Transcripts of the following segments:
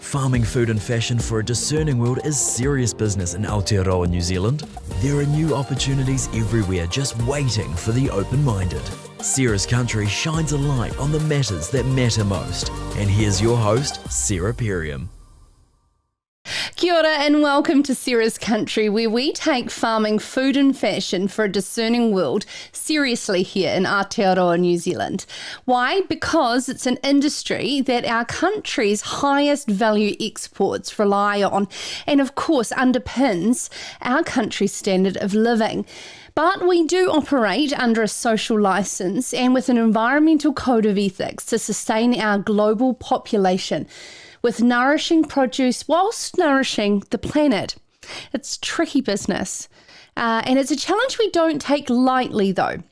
Farming food and fashion for a discerning world is serious business in Aotearoa, New Zealand. There are new opportunities everywhere just waiting for the open-minded. Sarah's Country shines a light on the matters that matter most. And here's your host, Sarah Perriam. Kia ora and welcome to Sarah's Country, where we take farming food and fashion for a discerning world seriously here in Aotearoa, New Zealand. Why? Because it's an industry that our country's highest value exports rely on and of course underpins our country's standard of living. But we do operate under a social licence and with an environmental code of ethics to sustain our global population with nourishing produce whilst nourishing the planet. It's tricky business. And it's a challenge we don't take lightly, though.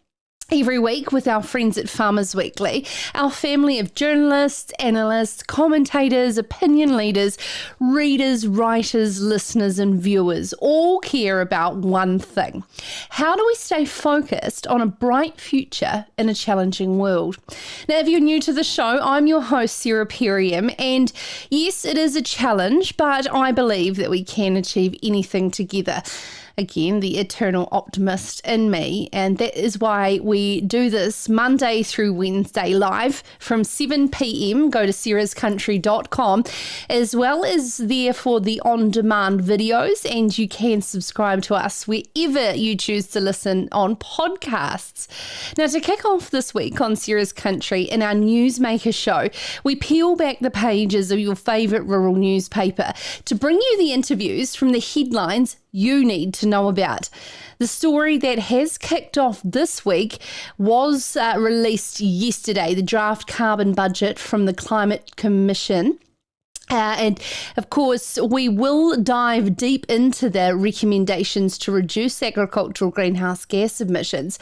Every week with our friends at Farmers Weekly, our family of journalists, analysts, commentators, opinion leaders, readers, writers, listeners and viewers all care about one thing. How do we stay focused on a bright future in a challenging world? Now, if you're new to the show, I'm your host, Sarah Perriam, and yes, it is a challenge, but I believe that we can achieve anything together. Again, the eternal optimist in me, and that is why we do this Monday through Wednesday live from 7 p.m. Go to sarahscountry.com, as well as there for the on-demand videos, and you can subscribe to us wherever you choose to listen on podcasts. Now, to kick off this week on Sarah's Country in our Newsmaker show, we peel back the pages of your favourite rural newspaper to bring you the interviews from the headlines you need to know about. The story that has kicked off this week was released yesterday, the draft carbon budget from the Climate Commission. And of course, we will dive deep into the recommendations to reduce agricultural greenhouse gas emissions.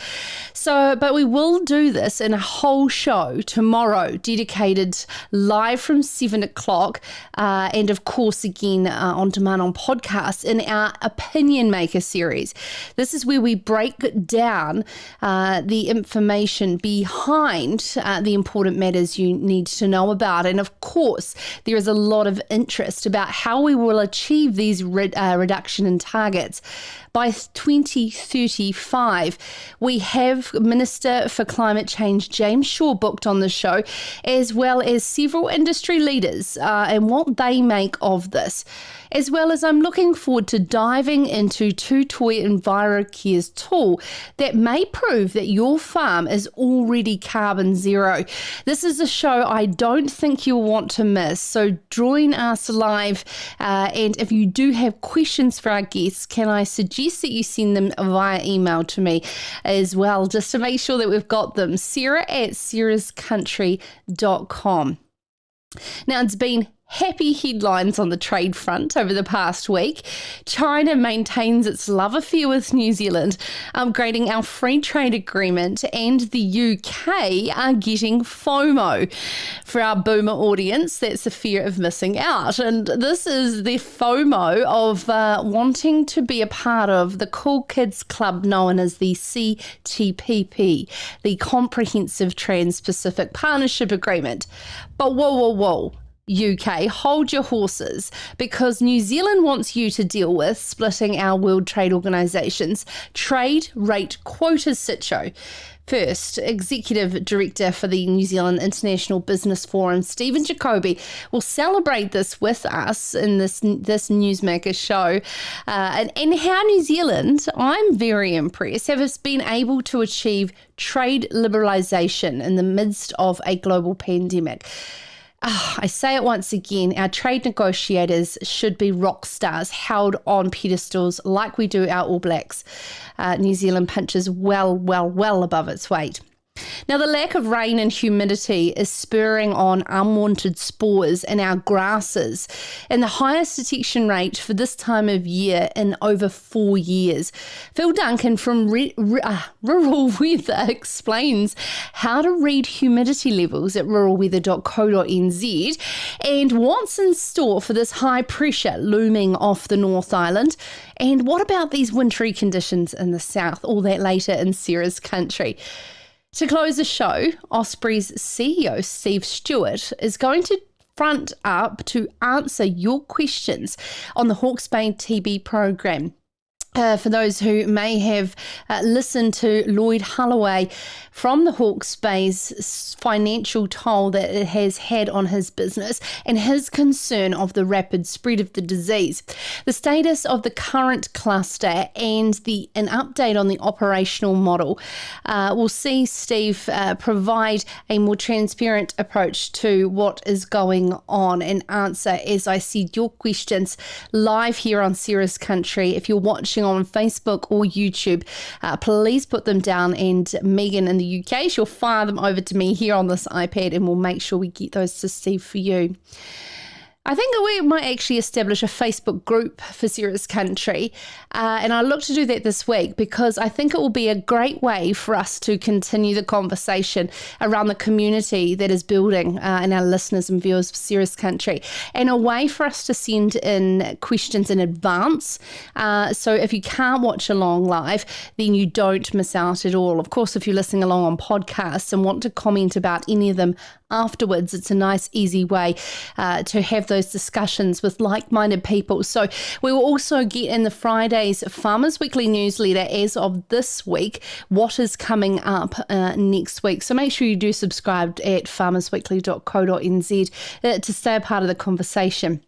But we will do this in a whole show tomorrow, dedicated live from 7 o'clock. And of course, again, on demand on podcasts in our Opinion Maker series. This is where we break down the information behind the important matters you need to know about. And of course, there is a lot of interest about how we will achieve these reduction in targets. By 2035, we have Minister for Climate Change James Shaw booked on the show, as well as several industry leaders and what they make of this. As well as I'm looking forward to diving into Tutoy EnviroCare's tool that may prove that your farm is already carbon zero. This is a show I don't think you'll want to miss, so join us live. And if you do have questions for our guests, can I suggest that you send them via email to me as well, just to make sure that we've got them. Sarah@sarahscountry.com. Now, it's been happy headlines on the trade front over the past week. China maintains its love affair with New Zealand, upgrading our free trade agreement, and the UK are getting FOMO. For our boomer audience, that's the fear of missing out. And this is the FOMO of wanting to be a part of the cool kids club known as the CPTPP, the Comprehensive Trans-Pacific Partnership Agreement. But whoa. UK, hold your horses, because New Zealand wants you to deal with splitting our World Trade Organisation's trade rate quota situ. First, Executive Director for the New Zealand International Business Forum, Stephen Jacobi, will celebrate this with us in this Newsmaker show. And how New Zealand, I'm very impressed, have been able to achieve trade liberalisation in the midst of a global pandemic. I say it once again, our trade negotiators should be rock stars held on pedestals like we do our All Blacks. New Zealand punches well above its weight. Now, the lack of rain and humidity is spurring on unwanted spores in our grasses, and the highest detection rate for this time of year in over 4 years. Phil Duncan from Rural Weather explains how to read humidity levels at ruralweather.co.nz and what's in store for this high pressure looming off the North Island. And what about these wintry conditions in the south? All that later in Sarah's Country. To close the show, OSPRI's CEO, Steve Stuart, is going to front up to answer your questions on the Hawke's Bay TB program. For those who may have listened to Lloyd Holloway from the Hawke's Bay's financial toll that it has had on his business and his concern of the rapid spread of the disease, the status of the current cluster and an update on the operational model, will see Steve provide a more transparent approach to what is going on and answer, as I said, your questions live here on Sarah's Country. If you're watching on Facebook or YouTube, please put them down, and Megan in the UK, she'll fire them over to me here on this iPad, and we'll make sure we get those to Steve for you. I think that we might actually establish a Facebook group for Sarah's Country, and I look to do that this week because I think it will be a great way for us to continue the conversation around the community that is building in our listeners and viewers for Sarah's Country, and a way for us to send in questions in advance. So if you can't watch along live, then you don't miss out at all. Of course, if you're listening along on podcasts and want to comment about any of them afterwards, it's a nice, easy way to have those discussions with like-minded people. So we will also get in the Friday's Farmers Weekly newsletter as of this week what is coming up next week. So make sure you do subscribe at farmersweekly.co.nz to stay a part of the conversation.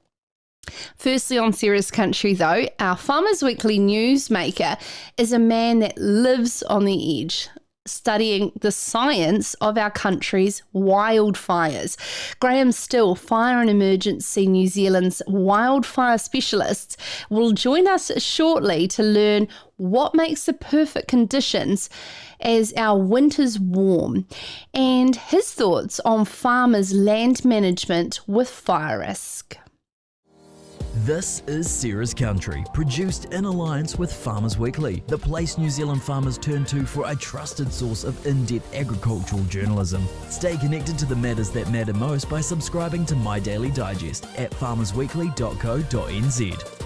Firstly, on Sarah's Country, though, our Farmers Weekly newsmaker is a man that lives on the edge, studying the science of our country's wildfires. Graeme Still, Fire and Emergency New Zealand's wildfire specialist, will join us shortly to learn what makes the perfect conditions as our winters warm, and his thoughts on farmers' land management with fire risk. This is Sarah's Country, produced in alliance with Farmers Weekly, the place New Zealand farmers turn to for a trusted source of in-depth agricultural journalism. Stay connected to the matters that matter most by subscribing to My Daily Digest at farmersweekly.co.nz.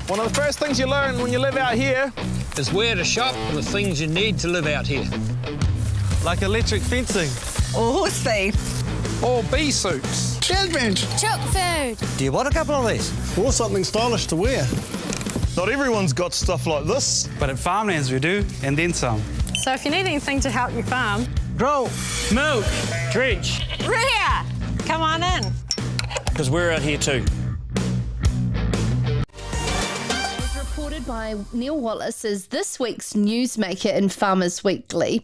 One of the first things you learn when you live out here is where to shop for the things you need to live out here. like electric fencing, or horse feed, or bee suits, Children's chook food. Do you want a couple of these? Or something stylish to wear. Not everyone's got stuff like this. But at Farmlands we do, and then some. So if you need anything to help you farm, Grow, milk, drench, rear, come on in. because we're out here too. Reported by Neil Wallace is this week's newsmaker in Farmers Weekly.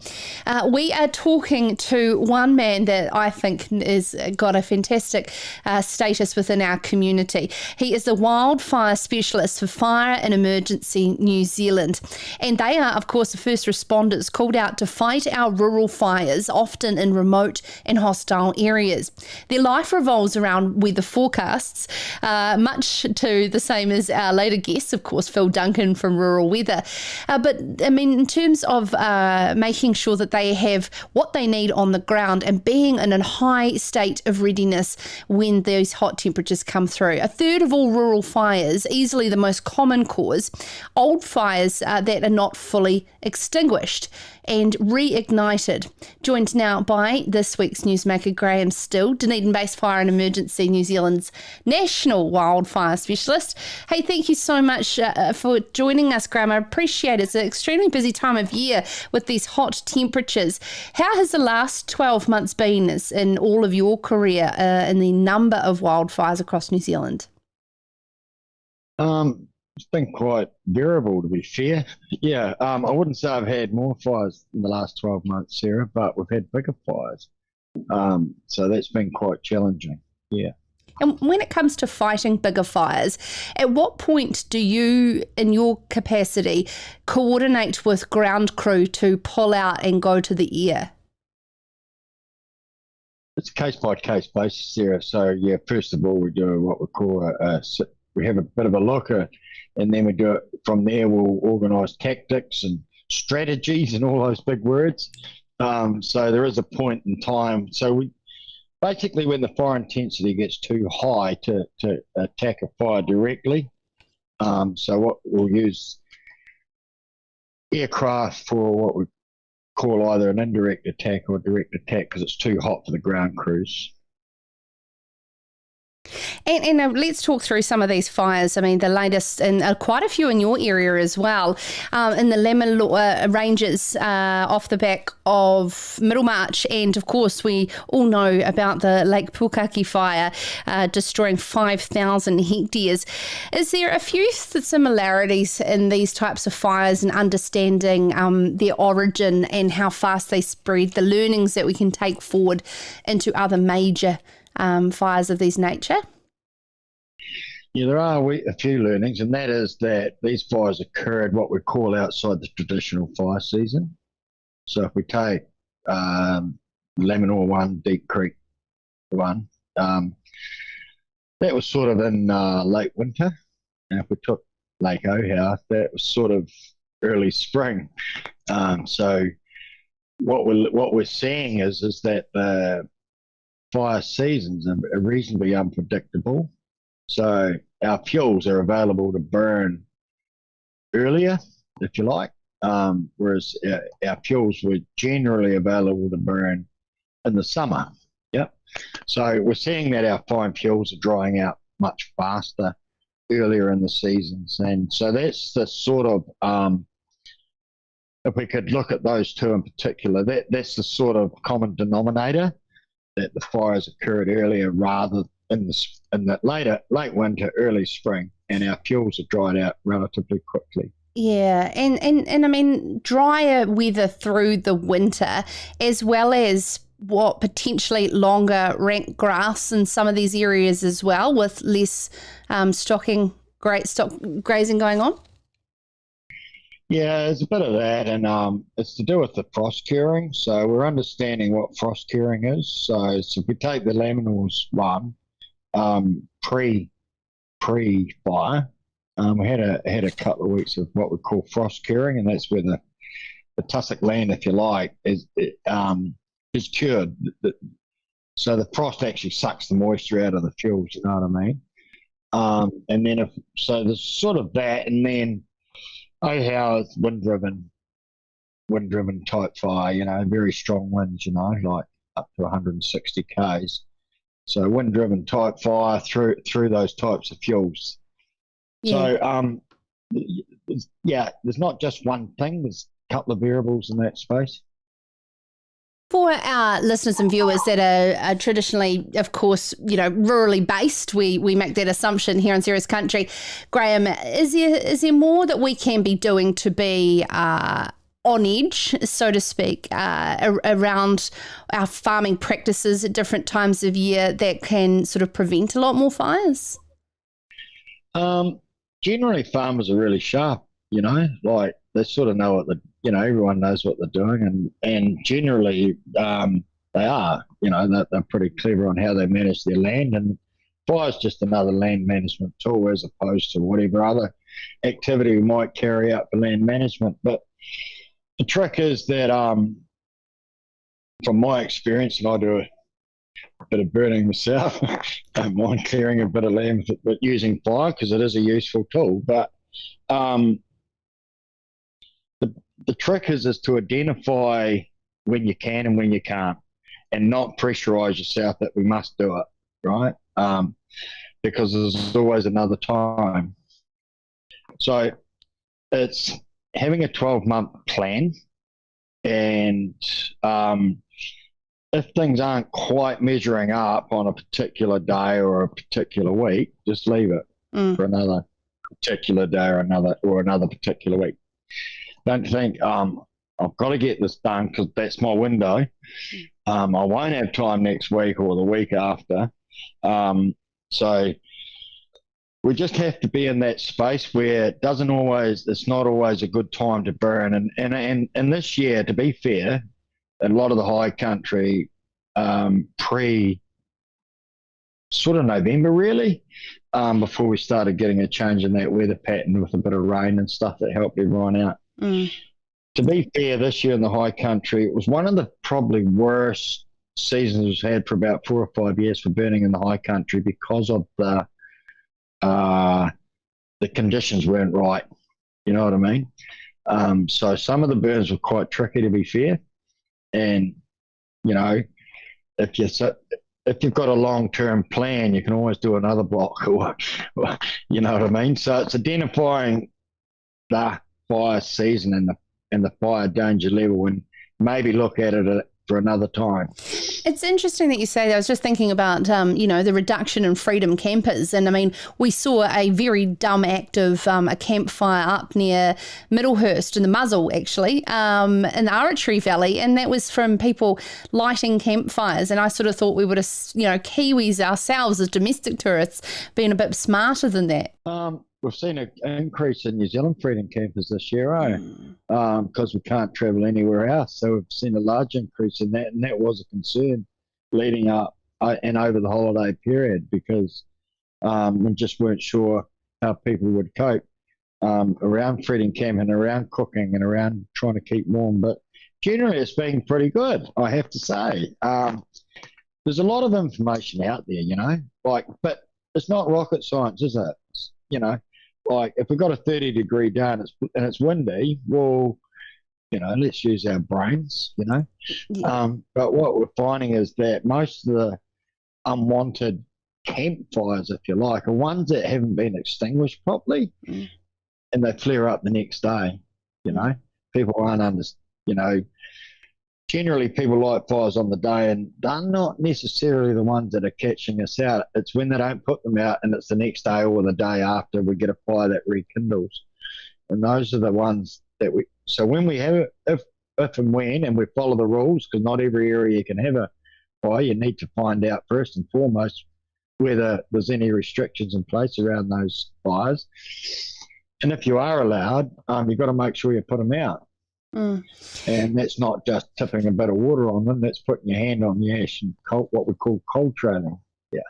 We are talking to one man that I think has got a fantastic status within our community. He is the wildfire specialist for Fire and Emergency New Zealand. And they are, of course, the first responders called out to fight our rural fires, often in remote and hostile areas. Their life revolves around weather forecasts, much to the same as our later guests, of course, Phil Duncan from Rural Weather. But I mean, in terms of making sure that they have what they need on the ground and being in a high state of readiness when those hot temperatures come through. A third of all rural fires, easily the most common cause, old fires that are not fully extinguished and reignited. Joined now by this week's newsmaker, Graeme Still, Dunedin-based Fire and Emergency New Zealand's national wildfire specialist. Hey, thank you so much for joining us, Graeme. I appreciate it. It's an extremely busy time of year with these hot temperatures. How has the last 12 months been in all of your career in the number of wildfires across New Zealand? It's been quite variable, to be fair. Yeah, I wouldn't say I've had more fires in the last 12 months, Sarah, but we've had bigger fires. So that's been quite challenging. Yeah. And when it comes to fighting bigger fires, at what point do you, in your capacity, coordinate with ground crew to pull out and go to the air? It's case by case basis, Sarah. So yeah, first of all, we do what we call we have a bit of a look, and then we do it from there. We'll organise tactics and strategies and all those big words. So there is a point in time. So we basically, when the fire intensity gets too high to attack a fire directly, so what we'll use aircraft for what we call either an indirect attack or a direct attack because it's too hot for the ground crews. And let's talk through some of these fires. I mean, the latest, and quite a few in your area as well, in the Lemon Ranges off the back of Middlemarch. And of course, we all know about the Lake Pukaki fire destroying 5,000 hectares. Is there a few similarities in these types of fires and understanding their origin and how fast they spread, the learnings that we can take forward into other major fires of this nature? Yeah, there are a few learnings, and that is that these fires occurred what we call outside the traditional fire season. So if we take Laminor 1, Deep Creek 1, that was sort of in late winter. And if we took Lake Ohau, that was sort of early spring. So what we're seeing is that the fire seasons are reasonably unpredictable. So our fuels are available to burn earlier, if you like, whereas our fuels were generally available to burn in the summer. Yep. So we're seeing that our fine fuels are drying out much faster earlier in the seasons. And so that's the sort of, if we could look at those two in particular, that's the sort of common denominator, that the fires occurred earlier rather in the late winter, early spring, and our fuels are dried out relatively quickly. Yeah, and I mean, drier weather through the winter, as well as what potentially longer rank grass in some of these areas as well, with less stock grazing going on. Yeah, there's a bit of that, and it's to do with the frost curing. So we're understanding what frost curing is. So if we take the Laminors 1, pre-fire, we had a couple of weeks of what we call frost curing, and that's where the tussock land, if you like, is cured. So the frost actually sucks the moisture out of the fuels. You know what I mean? And then there's sort of that, and then Ohau is wind-driven type fire. Very strong winds. Like up to 160 k's. So wind-driven type fire through those types of fuels. Yeah. So there's not just one thing. There's a couple of variables in that space. For our listeners and viewers that are traditionally, of course, rurally based, we make that assumption here in Ceres Country. Graeme, is there more that we can be doing to be on edge, so to speak, around our farming practices at different times of year that can sort of prevent a lot more fires? Generally, farmers are really sharp, like they sort of know everyone knows what they're doing, and generally they are, they're pretty clever on how they manage their land, and fire is just another land management tool as opposed to whatever other activity we might carry out for land management. But the trick is that, from my experience, and I do a bit of burning myself, don't mind clearing a bit of land but using fire because it is a useful tool. But the trick is to identify when you can and when you can't, and not pressurize yourself that we must do it, right? Because there's always another time. So it's having a 12-month plan, and if things aren't quite measuring up on a particular day or a particular week, just leave it for another particular day or another particular week. Don't think I've got to get this done because that's my window. I won't have time next week or the week after. So we just have to be in that space where it's not always a good time to burn. And this year, to be fair, a lot of the high country sort of November really, before we started getting a change in that weather pattern with a bit of rain and stuff that helped everyone out. To be fair, this year in the high country, it was one of the probably worst seasons we've had for about 4 or 5 years for burning in the high country because of the conditions weren't right. You know what I mean? So some of the burns were quite tricky, to be fair. And, you know, if you've got a long-term plan, you can always do another block or you know what I mean? So it's identifying the fire season and the fire danger level and maybe look at it for another time. It's interesting that you say that. I was just thinking about, the reduction in freedom campers. And I mean, we saw a very dumb act of a campfire up near Middlehurst in the Muzzle, actually, in the Arachary Valley. And that was from people lighting campfires. And I sort of thought we would have, Kiwis ourselves as domestic tourists being a bit smarter than that. We've seen an increase in New Zealand freedom campers this year, because we can't travel anywhere else. So we've seen a large increase in that, and that was a concern leading up and over the holiday period because we just weren't sure how people would cope around freedom camping, around cooking, and around trying to keep warm. But generally, it's been pretty good, I have to say. There's a lot of information out there, but it's not rocket science, is it? Like if we've got a 30-degree day and it's windy, well, let's use our brains, Yeah. But what we're finding is that most of the unwanted campfires, if you like, are ones that haven't been extinguished properly and they flare up the next day, People aren't generally people light fires on the day and they're not necessarily the ones that are catching us out. It's when they don't put them out and it's the next day or the day after we get a fire that rekindles. And those are the ones that so when we have it, if and when, and we follow the rules, because not every area can have a fire, you need to find out first and foremost whether there's any restrictions in place around those fires. And if you are allowed, you've got to make sure you put them out. And that's not just tipping a bit of water on them, that's putting your hand on the ash and what we call cold trailing. Yeah.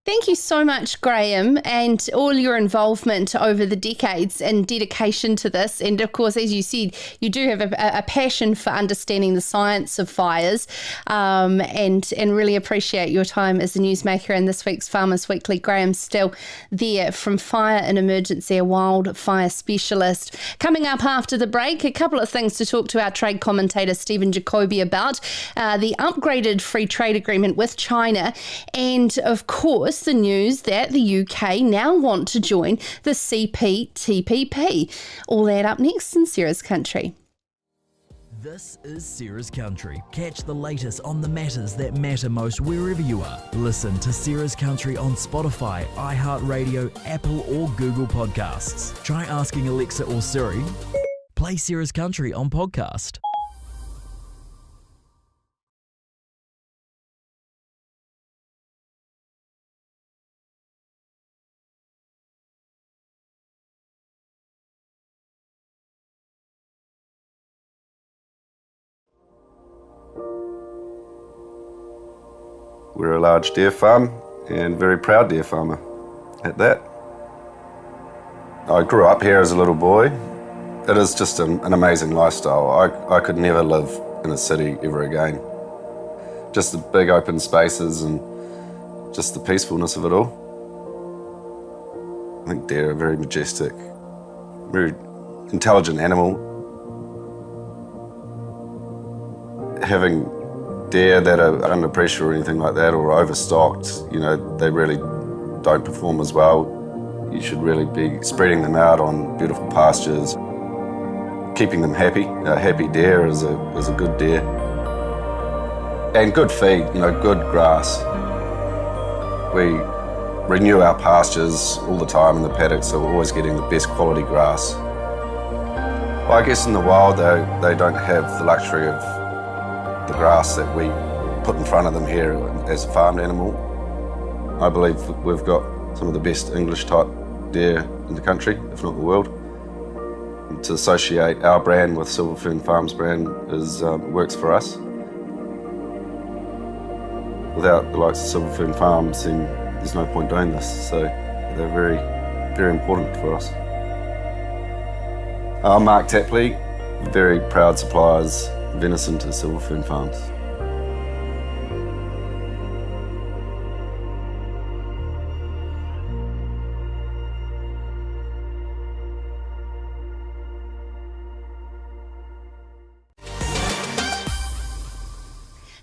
Thank you so much, Graeme, and all your involvement over the decades and dedication to this. And of course, as you said, you do have a passion for understanding the science of fires, and really appreciate your time as a newsmaker in this week's Farmers Weekly. Graeme Still there from Fire and Emergency, a wildfire specialist. Coming up after the break, a couple of things to talk to our trade commentator Stephen Jacobi about, the upgraded free trade agreement with China, and of course, the news that the UK now want to join the CPTPP. All that up next in Sarah's Country. This is Sarah's Country. Catch the latest on the matters that matter most wherever you are. Listen to Sarah's Country on Spotify, iHeartRadio, Apple or Google Podcasts. Try asking Alexa or Siri. Play Sarah's Country on podcast. We're a large deer farm and very proud deer farmer at that. I grew up here as a little boy. It is just an amazing lifestyle. I could never live in a city ever again. Just the big open spaces and just the peacefulness of it all. I think deer are very majestic, very intelligent animal. Having deer that are under pressure or anything like that or overstocked, they really don't perform as well. You should really be spreading them out on beautiful pastures, keeping them happy. A happy deer is a good deer. And good feed, good grass. We renew our pastures all the time in the paddocks, so we're always getting the best quality grass. Well, I guess in the wild they don't have the luxury of the grass that we put in front of them here as a farmed animal. I believe we've got some of the best English type deer in the country, if not the world. And to associate our brand with Silver Fern Farms brand works for us. Without the likes of Silver Fern Farms, then there's no point doing this. So they're very, very important for us. I'm Mark Tapley, very proud suppliers of venison to Silver Fern Farms.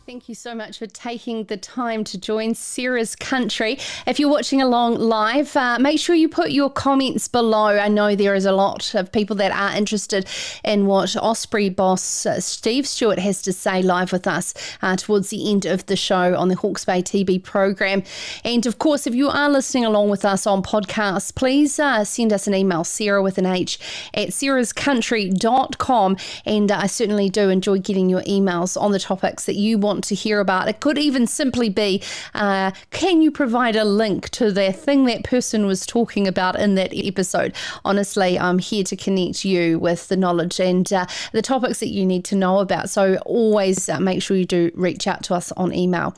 Thank you so much for taking the time to join Sarah's Country. If you're watching along live, make sure you put your comments below. I know there is a lot of people that are interested in what OSPRI boss Steve Stuart has to say live with us towards the end of the show on the Hawke's Bay TV program. And of course, if you are listening along with us on podcasts, please send us an email, Sarah with an H, at sarahscountry.com. And I certainly do enjoy getting your emails on the topics that you want to hear about. It could even simply be, can you provide a link to the thing that person was talking about in that episode? Honestly, I'm here to connect you with the knowledge and the topics that you need to know about. So always make sure you do reach out to us on email.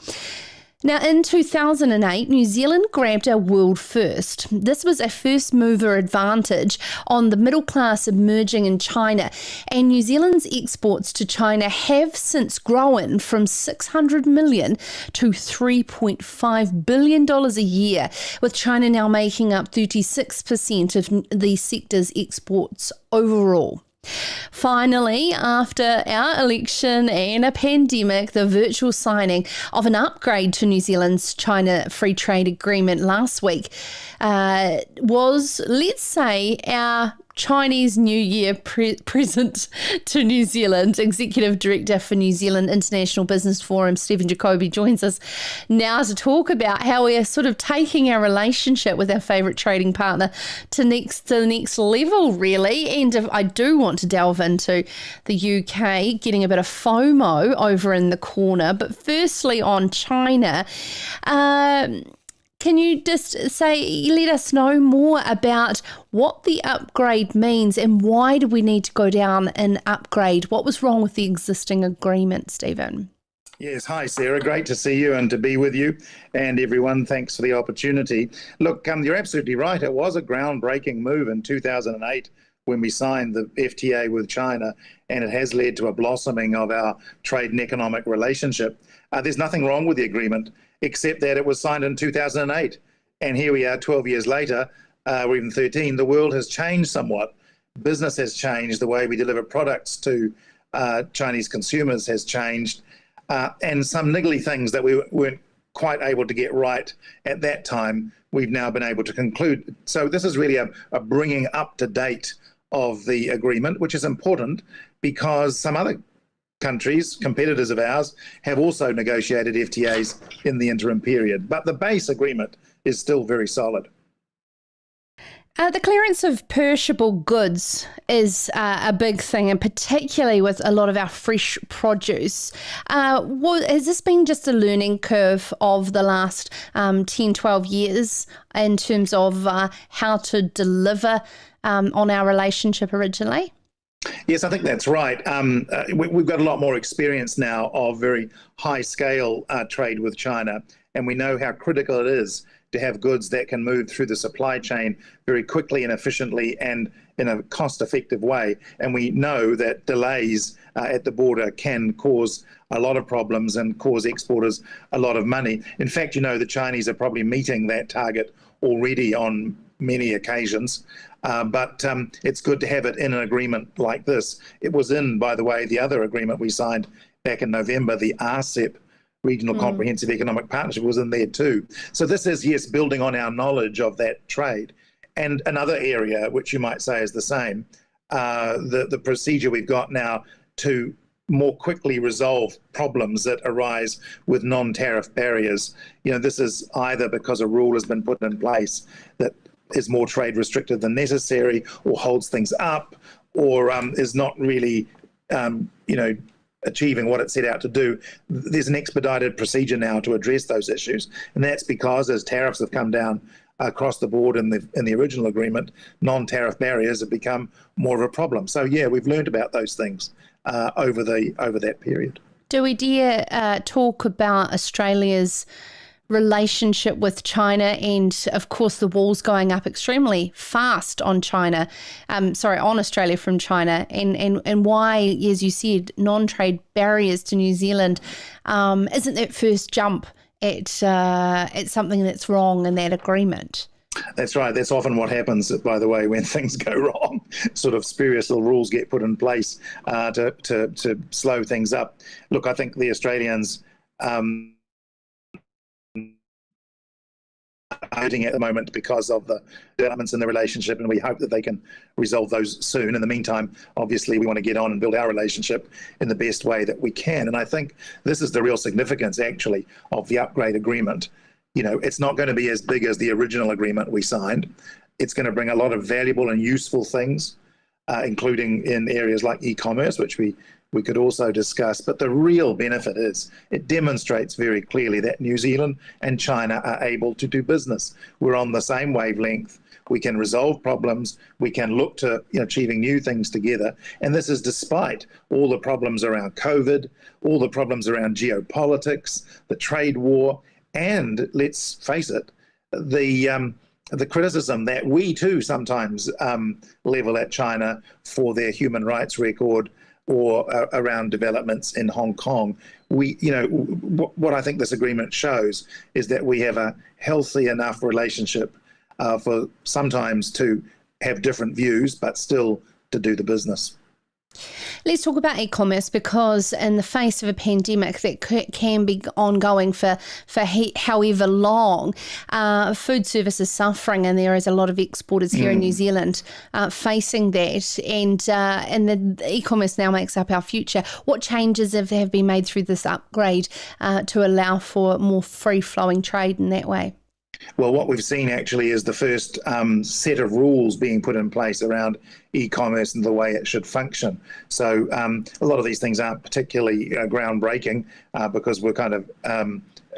Now, in 2008, New Zealand grabbed a world first. This was a first mover advantage on the middle class emerging in China, and New Zealand's exports to China have since grown from $600 million to $3.5 billion a year, with China now making up 36% of the sector's exports overall. Finally, after our election and a pandemic, the virtual signing of an upgrade to New Zealand's China Free Trade Agreement last week was, let's say, our Chinese New Year present to New Zealand. Executive Director for New Zealand International Business Forum, Stephen Jacobi, joins us now to talk about how we're sort of taking our relationship with our favourite trading partner to the next level, really. And if I do want to delve into the UK, getting a bit of FOMO over in the corner. But firstly, on China, can you just let us know more about what the upgrade means and why do we need to go down and upgrade? What was wrong with the existing agreement, Stephen? Yes, hi Sarah, great to see you and to be with you, and everyone, thanks for the opportunity. Look, you're absolutely right, it was a groundbreaking move in 2008 when we signed the FTA with China, and it has led to a blossoming of our trade and economic relationship. There's nothing wrong with the agreement, except that it was signed in 2008. And here we are 12 years later, or even 13, the world has changed somewhat. Business has changed, the way we deliver products to Chinese consumers has changed, and some niggly things that we weren't quite able to get right at that time, we've now been able to conclude. So this is really a bringing up to date of the agreement, which is important because some other countries, competitors of ours, have also negotiated FTAs in the interim period. But the base agreement is still very solid. The clearance of perishable goods is a big thing, and particularly with a lot of our fresh produce. Has this been just a learning curve of the last 10, 12 years in terms of how to deliver on our relationship originally? Yes, I think that's right. We've got a lot more experience now of very high-scale trade with China, and we know how critical it is to have goods that can move through the supply chain very quickly and efficiently and in a cost-effective way. And we know that delays at the border can cause a lot of problems and cause exporters a lot of money. In fact, the Chinese are probably meeting that target already on many occasions. But it's good to have it in an agreement like this. It was in, by the way, the other agreement we signed back in November, the RCEP, Regional Comprehensive Economic Partnership, was in there too. So this is, yes, building on our knowledge of that trade. And another area, which you might say is the same, the procedure we've got now to more quickly resolve problems that arise with non-tariff barriers. This is either because a rule has been put in place that is more trade restrictive than necessary, or holds things up, or is not really, achieving what it set out to do. There's an expedited procedure now to address those issues, and that's because as tariffs have come down across the board in the original agreement, non-tariff barriers have become more of a problem. So yeah, we've learned about those things over that period. Do we dare talk about Australia's relationship with China, and of course the walls going up extremely fast on Australia from China, and why, as you said, non-trade barriers to New Zealand isn't that first jump at something that's wrong in that agreement? That's right. That's often what happens, by the way, when things go wrong. Sort of spurious little rules get put in place to slow things up. Look, I think the Australians hurting at the moment because of the developments in the relationship, and we hope that they can resolve those soon. In the meantime, obviously, we want to get on and build our relationship in the best way that we can. And I think this is the real significance, actually, of the upgrade agreement. It's not going to be as big as the original agreement we signed. It's going to bring a lot of valuable and useful things, including in areas like e-commerce, which we could also discuss. But the real benefit is it demonstrates very clearly that New Zealand and China are able to do business. We're on the same wavelength. We can resolve problems. We can look to achieving new things together. And this is despite all the problems around COVID, all the problems around geopolitics, the trade war, and let's face it, the criticism that we too sometimes level at China for their human rights record, or around developments in Hong Kong. What I think this agreement shows is that we have a healthy enough relationship for sometimes to have different views, but still to do the business. Let's talk about e-commerce, because in the face of a pandemic that can be ongoing for however long, food service is suffering, and there is a lot of exporters here in New Zealand facing that, and the e-commerce now makes up our future. What changes have been made through this upgrade to allow for more free-flowing trade in that way? Well, what we've seen actually is the first set of rules being put in place around e-commerce and the way it should function. So a lot of these things aren't particularly groundbreaking because we're kind of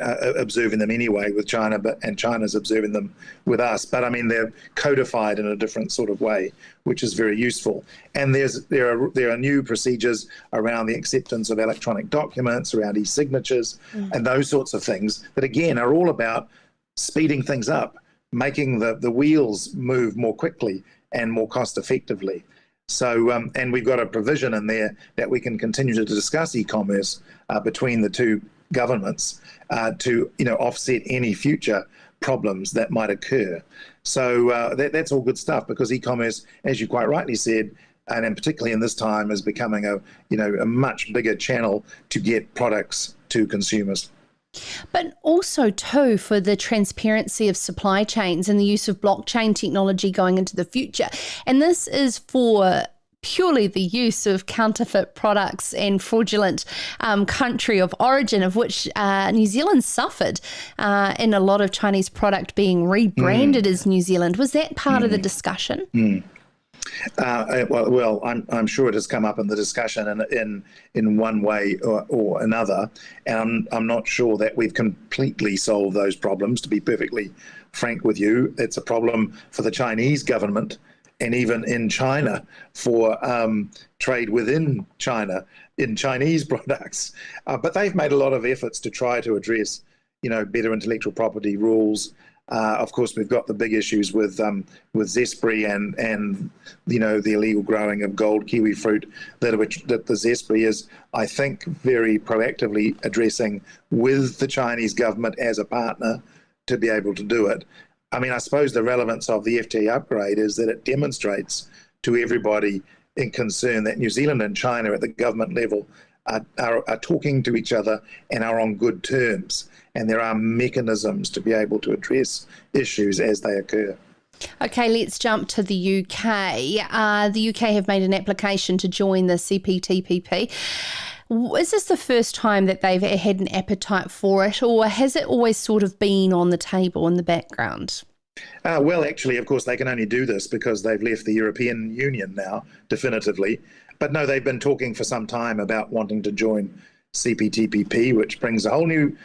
observing them anyway with China, and China's observing them with us. But I mean, they're codified in a different sort of way, which is very useful. And there are new procedures around the acceptance of electronic documents, around e-signatures, and those sorts of things that again are all about speeding things up, making the wheels move more quickly and more cost effectively. So, and we've got a provision in there that we can continue to discuss e-commerce between the two governments to offset any future problems that might occur. So that's all good stuff, because e-commerce, as you quite rightly said, and particularly in this time, is becoming a much bigger channel to get products to consumers. But also, too, for the transparency of supply chains and the use of blockchain technology going into the future. And this is for purely the use of counterfeit products and fraudulent country of origin, of which New Zealand suffered in a lot of Chinese product being rebranded as New Zealand. Was that part of the discussion? Well, I'm sure it has come up in the discussion in one way or another, and I'm not sure that we've completely solved those problems, to be perfectly frank with you. It's a problem for the Chinese government, and even in China, for trade within China in Chinese products. But they've made a lot of efforts to try to address, better intellectual property rules. Of course, we've got the big issues with OSPRI and the illegal growing of gold kiwi fruit that the OSPRI is, I think, very proactively addressing with the Chinese government as a partner to be able to do it. I mean, I suppose the relevance of the FTA upgrade is that it demonstrates to everybody in concern that New Zealand and China at the government level are talking to each other and are on good terms. And there are mechanisms to be able to address issues as they occur. Okay, let's jump to the UK. The UK have made an application to join the CPTPP. Is this the first time that they've had an appetite for it, or has it always sort of been on the table in the background? Well, actually, of course, they can only do this because they've left the European Union now, definitively. But no, they've been talking for some time about wanting to join CPTPP, which brings a whole new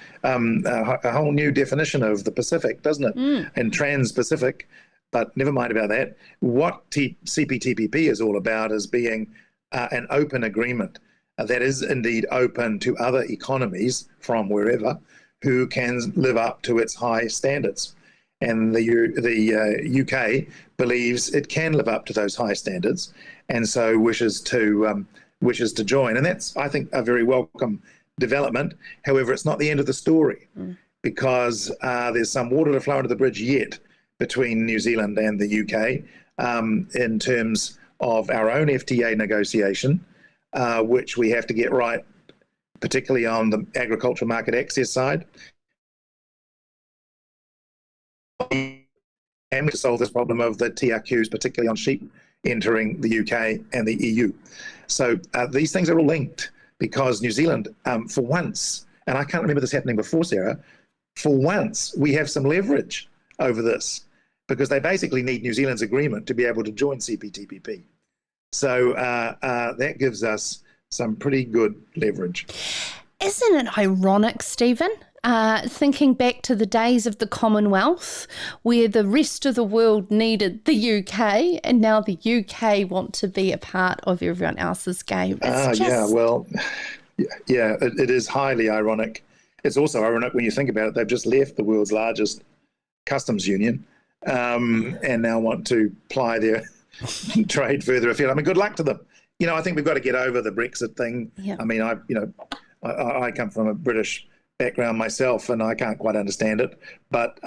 definition of the Pacific, doesn't it? And Trans-Pacific. But never mind about that. What CPTPP is all about is being an open agreement that is indeed open to other economies from wherever who can live up to its high standards. And the UK believes it can live up to those high standards, and so wishes to join. And that's, I think, a very welcome development. However, it's not the end of the story, because there's some water to flow under the bridge yet between New Zealand and the UK in terms of our own FTA negotiation, which we have to get right, particularly on the agricultural market access side. And to solve this problem of the TRQs, particularly on sheep entering the UK and the EU. So these things are all linked, because New Zealand, for once, and I can't remember this happening before, Sarah, for once we have some leverage over this, because they basically need New Zealand's agreement to be able to join CPTPP. So that gives us some pretty good leverage. Isn't it ironic, Stephen? Thinking back to the days of the Commonwealth, where the rest of the world needed the UK, and now the UK want to be a part of everyone else's game. Yeah, it is highly ironic. It's also ironic when you think about it. They've just left the world's largest customs union, and now want to ply their trade further afield. I mean, good luck to them. You know, I think we've got to get over the Brexit thing. Yeah. I mean, I come from a British background myself, and I can't quite understand it, but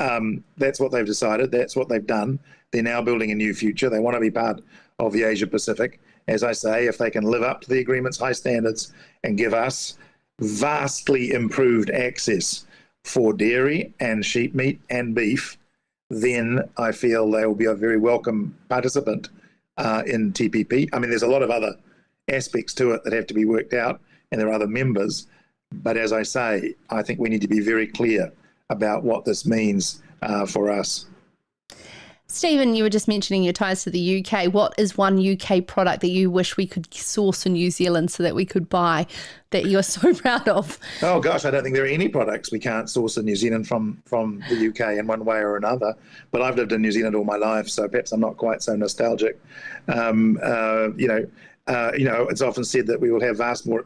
that's what they've decided. That's what they've done. They're now building a new future. They want to be part of the Asia Pacific. As I say, if they can live up to the agreement's high standards and give us vastly improved access for dairy and sheep meat and beef, then I feel they will be a very welcome participant in TPP. I mean, there's a lot of other aspects to it that have to be worked out, and there are other members. But as I say, I think we need to be very clear about what this means for us. Stephen, you were just mentioning your ties to the UK. What is one UK product that you wish we could source in New Zealand so that we could buy, that you're so proud of? Oh, gosh, I don't think there are any products we can't source in New Zealand from the UK in one way or another. But I've lived in New Zealand all my life, so perhaps I'm not quite so nostalgic. It's often said that we will have vast more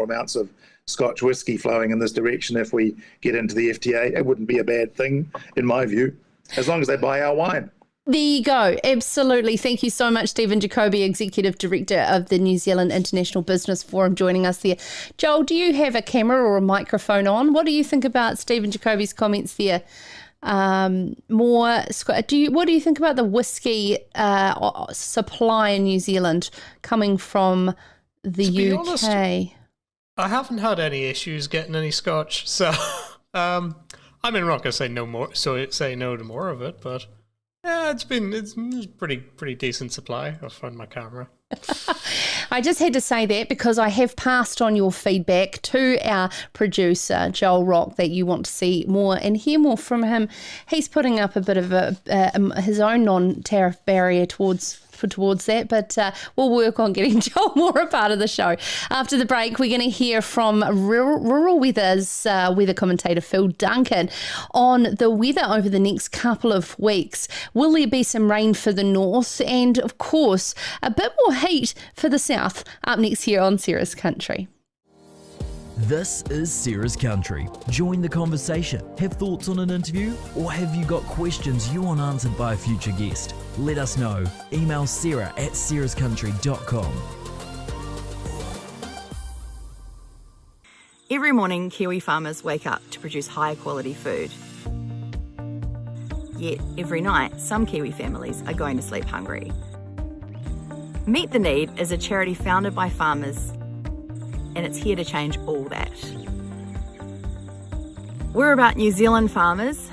amounts of Scotch whisky flowing in this direction if we get into the FTA. It wouldn't be a bad thing, in my view, as long as they buy our wine. There you go. Absolutely. Thank you so much, Stephen Jacobi, Executive Director of the New Zealand International Business Forum, joining us there. Joel, do you have a camera or a microphone on? What do you think about Stephen Jacobi's comments there? What do you think about the whisky supply in New Zealand coming from the UK? Honest, I haven't had any issues getting any Scotch, so I mean, I'm not gonna say no more. So say no to more of it, but yeah, it's pretty decent supply. I'll find my camera. I just had to say that because I have passed on your feedback to our producer, Joel Rock, that you want to see more and hear more from him. He's putting up a bit of his own non-tariff barrier towards that, but we'll work on getting Joel more a part of the show. After the break, we're going to hear from Rural Weather's weather commentator Phil Duncan on the weather over the next couple of weeks. Will there be some rain for the north, and of course a bit more heat for the south? Up next here on Sarah's Country. This is Sarah's Country. Join the conversation. Have thoughts on an interview? Or have you got questions you want answered by a future guest? Let us know. Email sarah@sarahscountry.com. Every morning, Kiwi farmers wake up to produce high quality food. Yet, every night, some Kiwi families are going to sleep hungry. Meet the Need is a charity founded by farmers, and it's here to change all that. We're about New Zealand farmers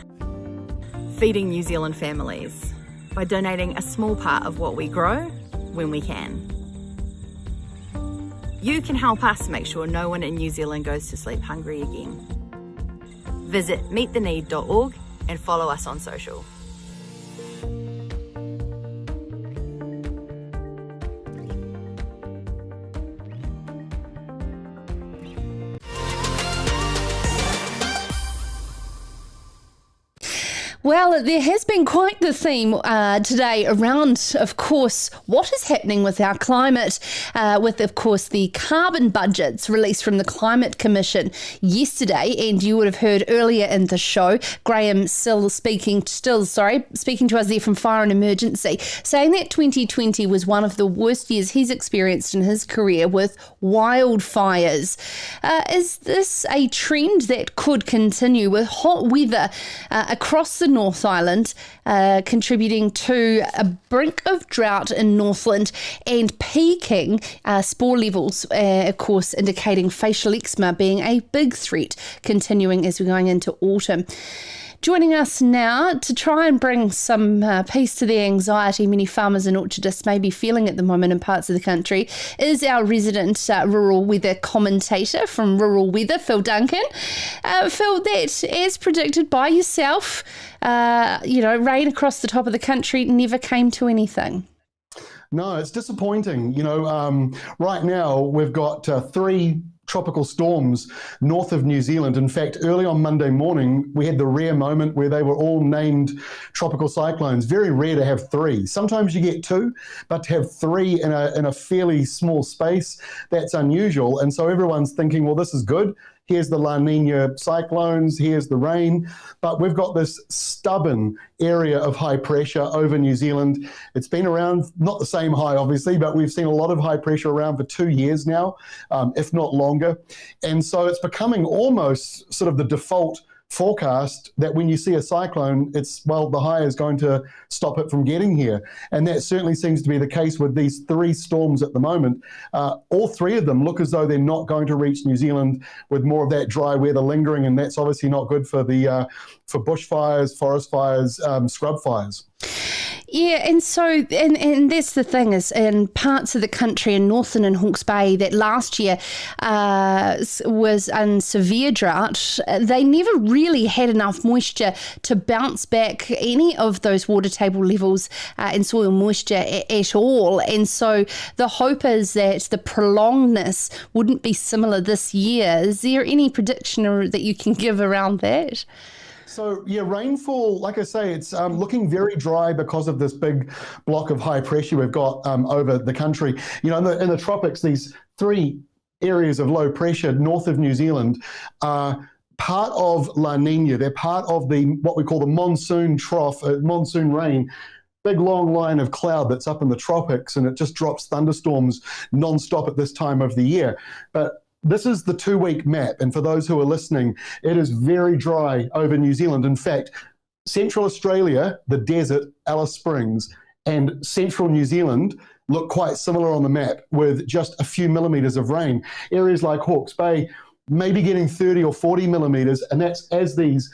feeding New Zealand families by donating a small part of what we grow when we can. You can help us make sure no one in New Zealand goes to sleep hungry again. Visit meettheneed.org and follow us on social. Well, there has been quite the theme today around, of course, what is happening with our climate, with, of course, the carbon budgets released from the Climate Commission yesterday. And you would have heard earlier in the show, Graeme Still speaking to us there from Fire and Emergency, saying that 2020 was one of the worst years he's experienced in his career with wildfires. Is this a trend that could continue with hot weather across the North Island, contributing to a brink of drought in Northland and peaking spore levels, of course, indicating facial eczema being a big threat, continuing as we're going into autumn? Joining us now to try and bring some peace to the anxiety many farmers and orchardists may be feeling at the moment in parts of the country is our resident rural weather commentator from Rural Weather, Phil Duncan. Phil, that, as predicted by yourself, rain across the top of the country never came to anything. No, it's disappointing. Right now we've got 3 tropical storms north of New Zealand. In fact, early on Monday morning, we had the rare moment where they were all named tropical cyclones. Very rare to have 3. Sometimes you get 2, but to have 3 in a fairly small space, that's unusual. And so everyone's thinking, well, this is good. Here's the La Nina cyclones, here's the rain. But we've got this stubborn area of high pressure over New Zealand. It's been around, not the same high, obviously, but we've seen a lot of high pressure around for 2 years now, if not longer. And so it's becoming almost sort of the default forecast that when you see a cyclone, the high is going to stop it from getting here. And that certainly seems to be the case with these 3 storms at the moment. All 3 of them look as though they're not going to reach New Zealand with more of that dry weather lingering, and that's obviously not good for for bushfires, forest fires, scrub fires. Yeah, and so, and that's the thing is, in parts of the country in Northern and Hawke's Bay that last year was in severe drought, they never really had enough moisture to bounce back any of those water table levels and soil moisture at all. And so the hope is that the prolongedness wouldn't be similar this year. Is there any prediction that you can give around that? So, yeah, rainfall, like I say, it's looking very dry because of this big block of high pressure we've got over the country. In the tropics, these 3 areas of low pressure north of New Zealand are part of La Nina. They're part of what we call the monsoon trough, monsoon rain. Big long line of cloud that's up in the tropics, and it just drops thunderstorms non-stop at this time of the year. But this is the 2-week map, and for those who are listening, it is very dry over New Zealand. In fact, Central Australia, the desert, Alice Springs, and Central New Zealand look quite similar on the map with just a few millimetres of rain. Areas like Hawke's Bay maybe getting 30 or 40 millimetres, and that's as these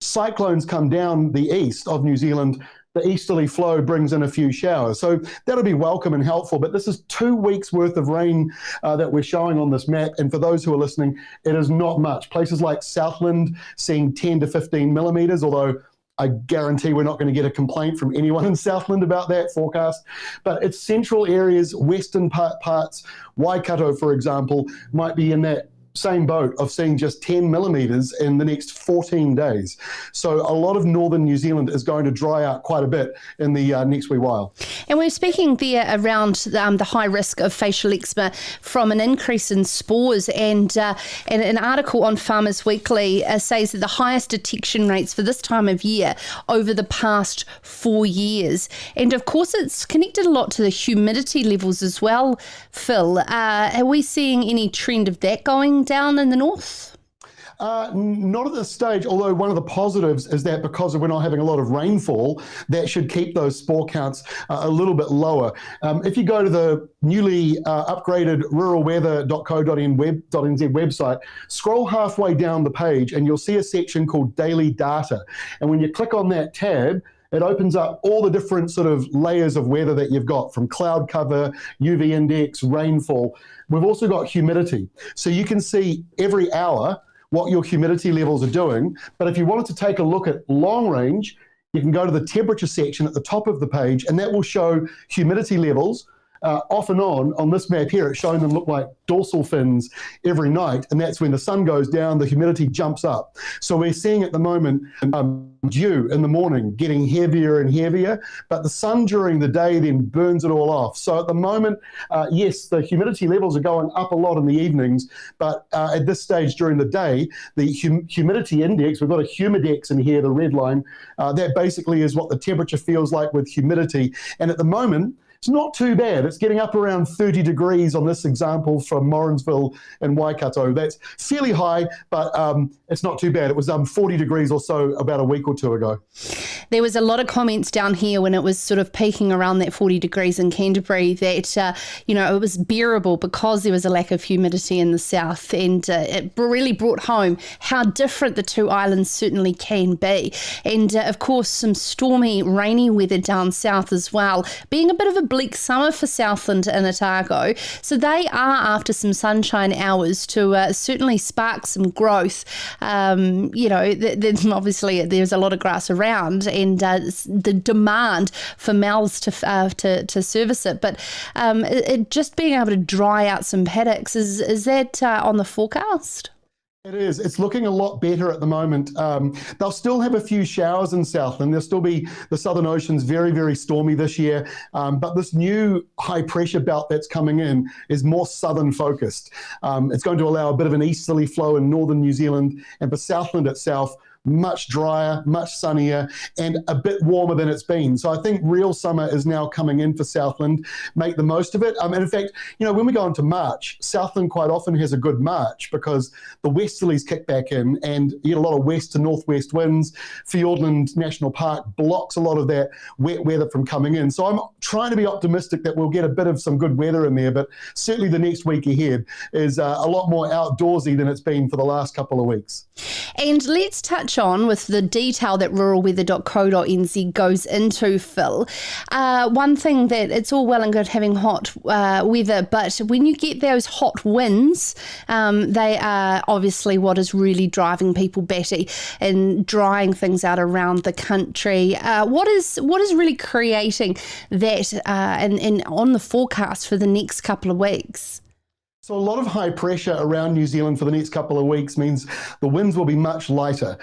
cyclones come down the east of New Zealand. The easterly flow brings in a few showers. So that'll be welcome and helpful. But this is 2 weeks worth of rain that we're showing on this map. And for those who are listening, it is not much. Places like Southland seeing 10 to 15 millimetres, although I guarantee we're not going to get a complaint from anyone in Southland about that forecast. But it's central areas, western parts, Waikato, for example, might be in that same boat of seeing just 10 millimetres in the next 14 days. So a lot of northern New Zealand is going to dry out quite a bit in the next wee while. And we're speaking there around the high risk of facial eczema from an increase in spores, and an article on Farmers Weekly says that the highest detection rates for this time of year over the past 4 years. And of course it's connected a lot to the humidity levels as well, Phil. Are we seeing any trend of that going down in the north? Not at this stage, although one of the positives is that because we're not having a lot of rainfall, that should keep those spore counts a little bit lower. If you go to the newly upgraded ruralweather.co.nz website, scroll halfway down the page and you'll see a section called Daily Data. And when you click on that tab, it opens up all the different sort of layers of weather that you've got, from cloud cover, UV index, rainfall. We've also got humidity. So you can see every hour what your humidity levels are doing. But if you wanted to take a look at long range, you can go to the temperature section at the top of the page, and that will show humidity levels off and on this map here. It's showing them look like dorsal fins every night, and that's when the sun goes down, the humidity jumps up. So we're seeing at the moment dew in the morning getting heavier and heavier, but the sun during the day then burns it all off. So at the moment, yes, the humidity levels are going up a lot in the evenings, but at this stage during the day, the humidity index, we've got a humidex in here, the red line, that basically is what the temperature feels like with humidity. And at the moment, it's not too bad. It's getting up around 30 degrees on this example from Morrinsville and Waikato. That's fairly high, but it's not too bad. It was 40 degrees or so about a week or two ago. There was a lot of comments down here when it was sort of peaking around that 40 degrees in Canterbury that, it was bearable because there was a lack of humidity in the south, and it really brought home how different the two islands certainly can be. And, of course, some stormy, rainy weather down south as well, being a bit of a bleak summer for Southland and Otago. So they are after some sunshine hours to certainly spark some growth. Obviously there's a lot of grass around, and the demand for mouths to service it. But it just being able to dry out some paddocks, is that on the forecast? It is. It's looking a lot better at the moment. They'll still have a few showers in Southland. There'll still be the Southern Ocean's very, very stormy this year. But this new high pressure belt that's coming in is more southern focused. It's going to allow a bit of an easterly flow in northern New Zealand, and for Southland itself, much drier, much sunnier, and a bit warmer than it's been. So I think real summer is now coming in for Southland. Make the most of it. And in fact, when we go into March, Southland quite often has a good March because the westerlies kick back in, and you get a lot of west to northwest winds. Fiordland National Park blocks a lot of that wet weather from coming in. So I'm trying to be optimistic that we'll get a bit of some good weather in there, but certainly the next week ahead is a lot more outdoorsy than it's been for the last couple of weeks. And let's touch on with the detail that ruralweather.co.nz goes into, Phil. One thing that it's all well and good having hot weather, but when you get those hot winds, they are obviously what is really driving people batty and drying things out around the country. What is really creating that and on the forecast for the next couple of weeks? So a lot of high pressure around New Zealand for the next couple of weeks means the winds will be much lighter.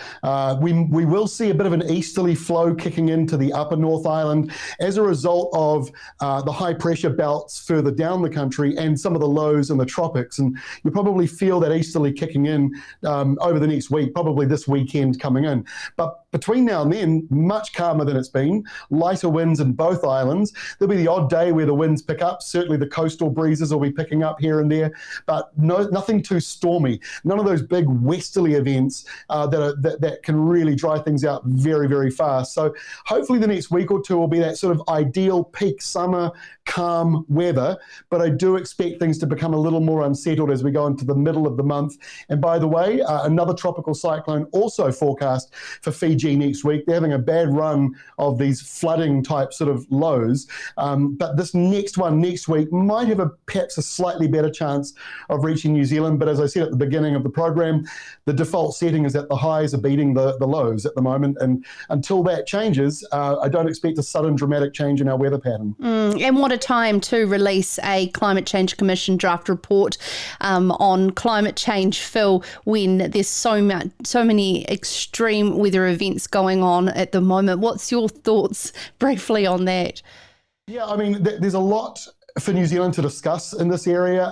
We will see a bit of an easterly flow kicking into the upper North Island as a result of the high pressure belts further down the country and some of the lows in the tropics. And you'll probably feel that easterly kicking in over the next week, probably this weekend coming in. But between now and then, much calmer than it's been, lighter winds in both islands. There'll be the odd day where the winds pick up. Certainly the coastal breezes will be picking up here and there, but nothing too stormy. None of those big westerly events that can really dry things out very, very fast. So hopefully the next week or two will be that sort of ideal peak summer, calm weather, but I do expect things to become a little more unsettled as we go into the middle of the month. And by the way, another tropical cyclone also forecast for Fiji next week. They're having a bad run of these flooding type sort of lows, but this next one next week might have perhaps a slightly better chance of reaching New Zealand. But as I said at the beginning of the program, the default setting is that the highs are beating the lows at the moment, and until that changes, I don't expect a sudden dramatic change in our weather pattern. And what a time to release a Climate Change Commission draft report on climate change, Phil, when there's so many extreme weather events going on at the moment. What's your thoughts briefly on that? Yeah, I mean, there's a lot for New Zealand to discuss in this area.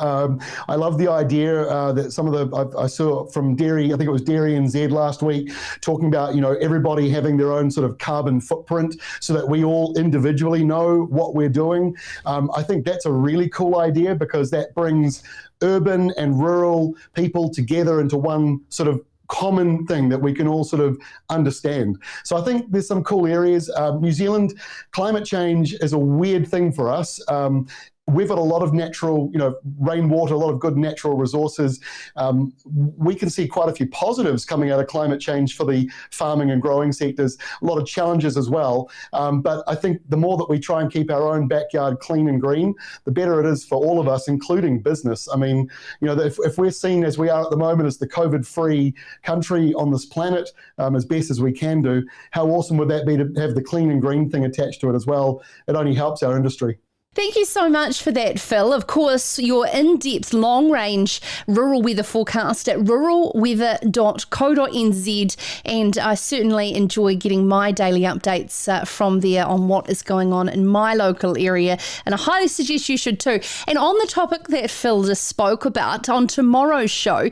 I love the idea that some of I saw from Dairy, I think it was Dairy NZ last week, talking about, everybody having their own sort of carbon footprint so that we all individually know what we're doing. I think that's a really cool idea because that brings urban and rural people together into one sort of common thing that we can all sort of understand. So I think there's some cool areas. New Zealand, climate change is a weird thing for us. we've got a lot of natural, rainwater, a lot of good natural resources. We can see quite a few positives coming out of climate change for the farming and growing sectors, a lot of challenges as well. But I think the more that we try and keep our own backyard clean and green, the better it is for all of us, including business. I mean, if we're seen as we are at the moment as the COVID-free country on this planet, as best as we can do, how awesome would that be to have the clean and green thing attached to it as well? It only helps our industry. Thank you so much for that, Phil. Of course, your in-depth, long-range rural weather forecast at ruralweather.co.nz, and I certainly enjoy getting my daily updates from there on what is going on in my local area, and I highly suggest you should too. And on the topic that Phil just spoke about, on tomorrow's show,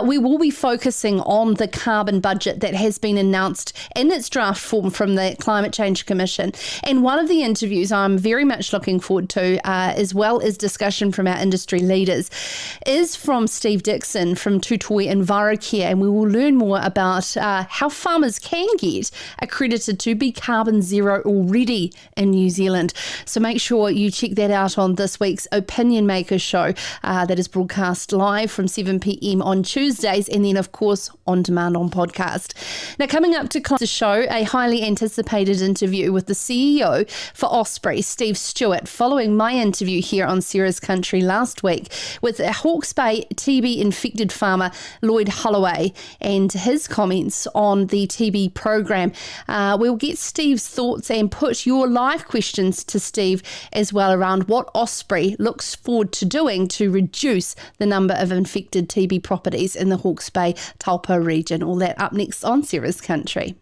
we will be focusing on the carbon budget that has been announced in its draft form from the Climate Change Commission. And one of the interviews I'm very much looking forward to, as well as discussion from our industry leaders, is from Steve Dixon from Tutoi and Varakea, and we will learn more about how farmers can get accredited to be carbon zero already in New Zealand. So make sure you check that out on this week's Opinion Maker show that is broadcast live from 7 p.m. on Tuesdays, and then of course on demand on podcast. Now, coming up to close the show, a highly anticipated interview with the CEO for OSPRI, Steve Stuart, following my interview here on Sarah's Country last week with a Hawke's Bay TB-infected farmer, Lloyd Holloway, and his comments on the TB program. We'll get Steve's thoughts and put your live questions to Steve as well around what OSPRI looks forward to doing to reduce the number of infected TB properties in the Hawke's Bay Taupo region. All that up next on Sarah's Country.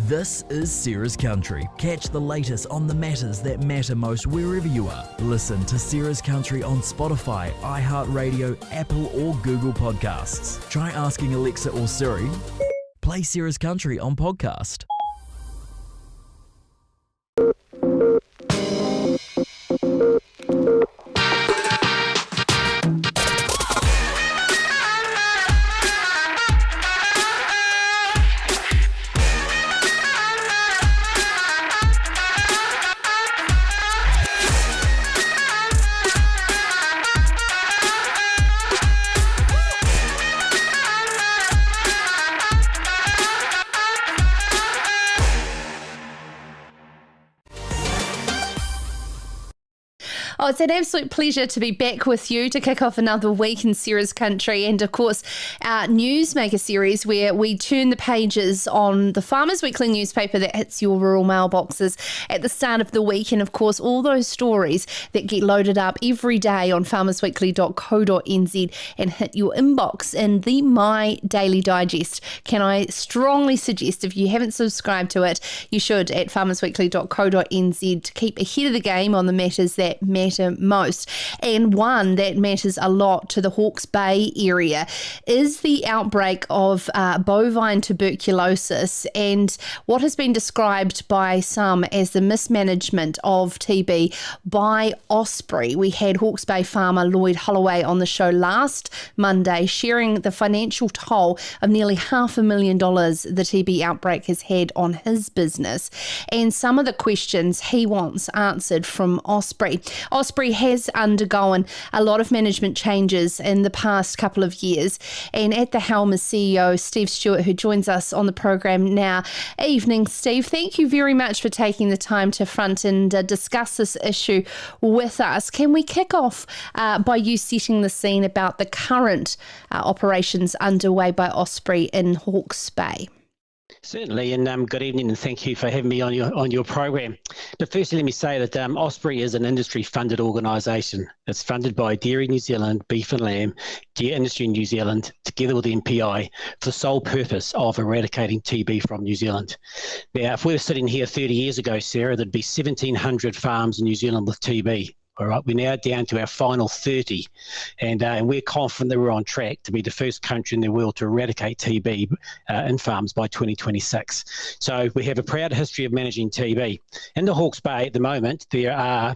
This is Sarah's Country. Catch the latest on the matters that matter most wherever you are. Listen to Sarah's Country on Spotify, iHeartRadio, Apple or Google Podcasts. Try asking Alexa or Siri. Play Sarah's Country on podcast. Oh, it's an absolute pleasure to be back with you to kick off another week in Sarah's Country, and of course our Newsmaker series where we turn the pages on the Farmers Weekly newspaper that hits your rural mailboxes at the start of the week, and of course all those stories that get loaded up every day on farmersweekly.co.nz and hit your inbox in the My Daily Digest. Can I strongly suggest, if you haven't subscribed to it, you should at farmersweekly.co.nz to keep ahead of the game on the matters that matter most. And one that matters a lot to the Hawke's Bay area is the outbreak of bovine tuberculosis and what has been described by some as the mismanagement of TB by OSPRI. We had Hawke's Bay farmer Lloyd Holloway on the show last Monday, sharing the financial toll of nearly $500,000 the TB outbreak has had on his business and some of the questions he wants answered from OSPRI. OSPRI has undergone a lot of management changes in the past couple of years, and at the helm is CEO Steve Stuart, who joins us on the program now. Evening, Steve. Thank you very much for taking the time to front and discuss this issue with us. Can we kick off by you setting the scene about the current operations underway by OSPRI in Hawke's Bay? Certainly, and good evening, and thank you for having me on your program. But firstly, let me say that OSPRI is an industry-funded organisation. It's funded by Dairy New Zealand, Beef and Lamb, Deer Industry New Zealand, together with MPI, for the sole purpose of eradicating TB from New Zealand. Now, if we were sitting here 30 years ago, Sarah, there'd be 1,700 farms in New Zealand with TB. All right, we're now down to our final 30, and we're confident that we're on track to be the first country in the world to eradicate TB in farms by 2026. So we have a proud history of managing TB. In the Hawke's Bay at the moment, there are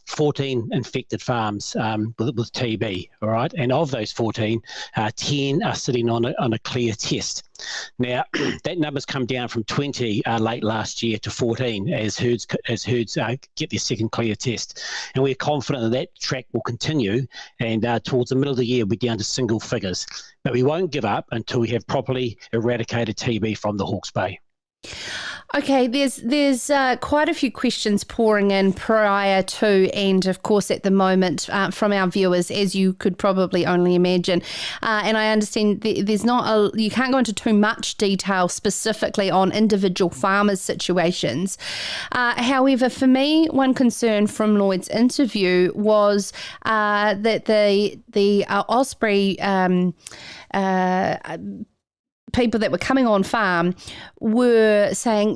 14 infected farms with TB, all right, and of those 14, 10 are sitting on a clear test. Now, that number's come down from 20 late last year to 14 as herds get their second clear test. And we're confident that track will continue, and towards the middle of the year, we'll be down to single figures. But we won't give up until we have properly eradicated TB from the Hawke's Bay. Okay, there's quite a few questions pouring in prior to and, of course, at the moment from our viewers, as you could probably only imagine. And I understand you can't go into too much detail specifically on individual farmers' situations. However, for me, one concern from Lloyd's interview was that the OSPRI people that were coming on farm were saying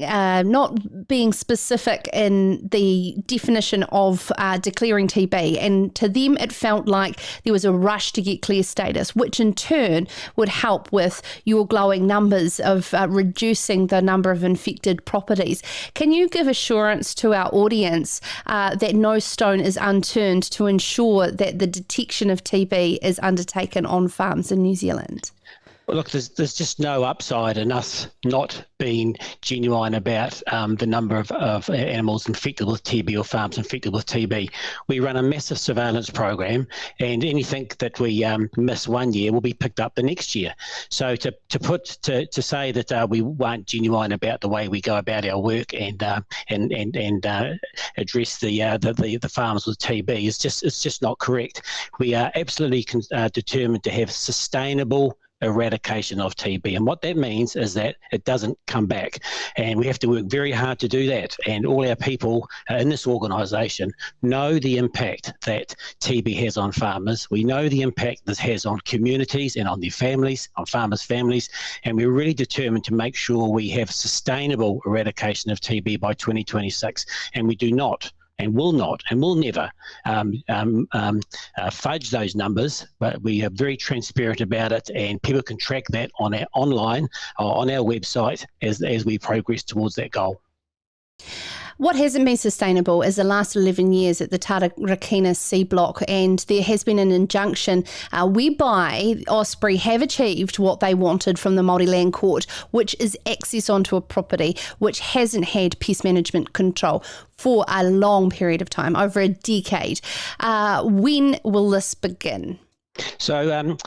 not being specific in the definition of declaring TB, and to them it felt like there was a rush to get clear status, which in turn would help with your glowing numbers of reducing the number of infected properties. Can you give assurance to our audience that no stone is unturned to ensure that the detection of TB is undertaken on farms in New Zealand? Well, look, there's just no upside in us not being genuine about the number of animals infected with TB or farms infected with TB. We run a massive surveillance program, and anything that we miss one year will be picked up the next year. So to say that we weren't genuine about the way we go about our work and address the farms with TB is just not correct. We are absolutely determined to have sustainable eradication of TB, and what that means is that it doesn't come back, and we have to work very hard to do that. And all our people in this organisation know the impact that TB has on farmers. We know the impact this has on communities and on their families, on farmers' families, and we're really determined to make sure we have sustainable eradication of TB by 2026, and we do not and will not and will never fudge those numbers, but we are very transparent about it, and people can track that on our online or on our website as we progress towards that goal. What hasn't been sustainable is the last 11 years at the Tarakina C block, and there has been an injunction whereby OSPRI have achieved what they wanted from the Māori Land Court, which is access onto a property which hasn't had pest management control for a long period of time, over a decade. When will this begin? So the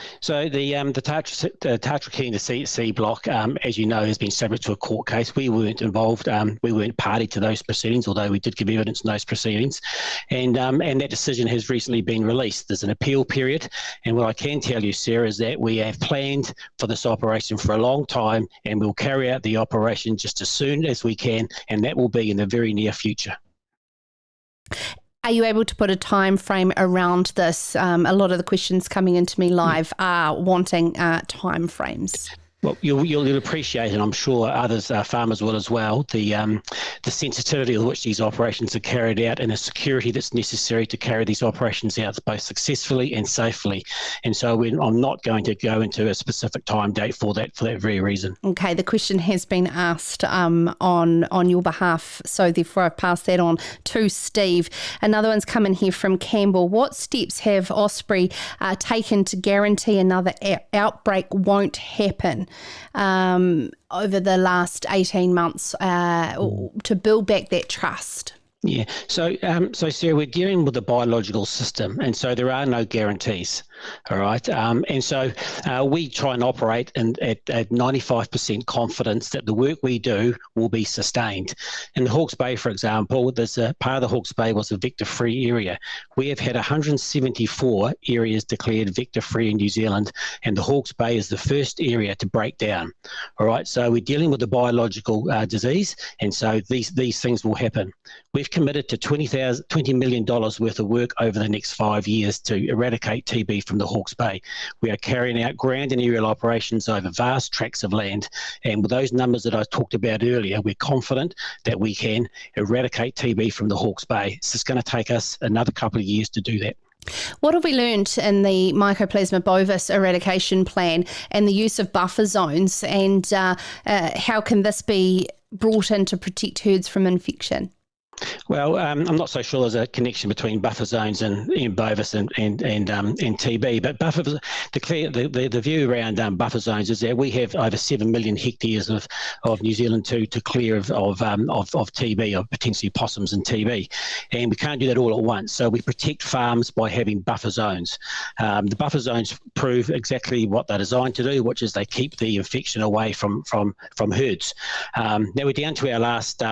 Tarakina C block, as you know, has been subject to a court case. We weren't involved. We weren't party to those proceedings, although we did give evidence in those proceedings. And that decision has recently been released. There's an appeal period. And what I can tell you, Sarah, is that we have planned for this operation for a long time, and we'll carry out the operation just as soon as we can, and that will be in the very near future. Are you able to put a time frame around this? A lot of the questions coming into me live are wanting time frames. Well, you'll appreciate, and I'm sure others, farmers will as well, the sensitivity with which these operations are carried out and the security that's necessary to carry these operations out both successfully and safely. And so I'm not going to go into a specific time date for that very reason. Okay, the question has been asked on your behalf, so therefore I've passed that on to Steve. Another one's coming here from Campbell. What steps have OSPRI taken to guarantee another outbreak won't happen over the last 18 months to build back that trust? Yeah, so Sarah, we're dealing with the biological system, and so there are no guarantees. All right, and so we try and operate at 95% confidence that the work we do will be sustained. In the Hawke's Bay, for example, there's a part of the Hawke's Bay was a vector-free area. We have had 174 areas declared vector-free in New Zealand, and the Hawke's Bay is the first area to break down. All right, so we're dealing with the biological disease, and so these things will happen. We've committed to $20 million worth of work over the next 5 years to eradicate TB from the Hawke's Bay. We are carrying out ground and aerial operations over vast tracts of land, and with those numbers that I talked about earlier, we're confident that we can eradicate TB from the Hawke's Bay. It's just going to take us another couple of years to do that. What have we learned in the Mycoplasma bovis eradication plan and the use of buffer zones, and how can this be brought in to protect herds from infection? Well, I'm not so sure there's a connection between buffer zones and bovis and TB, but the view around buffer zones is that we have over 7 million hectares of New Zealand to clear of TB, or potentially possums and TB, and we can't do that all at once. So we protect farms by having buffer zones. The buffer zones prove exactly what they're designed to do, which is they keep the infection away from herds. Now we're down to our last,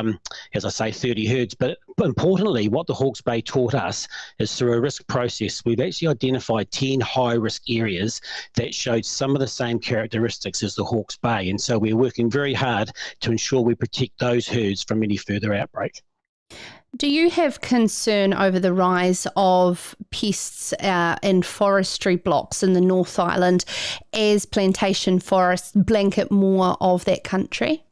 as I say, 30 herds. But importantly, what the Hawke's Bay taught us is through a risk process, we've actually identified 10 high-risk areas that showed some of the same characteristics as the Hawke's Bay. And so we're working very hard to ensure we protect those herds from any further outbreak. Do you have concern over the rise of pests in forestry blocks in the North Island as plantation forests blanket more of that country?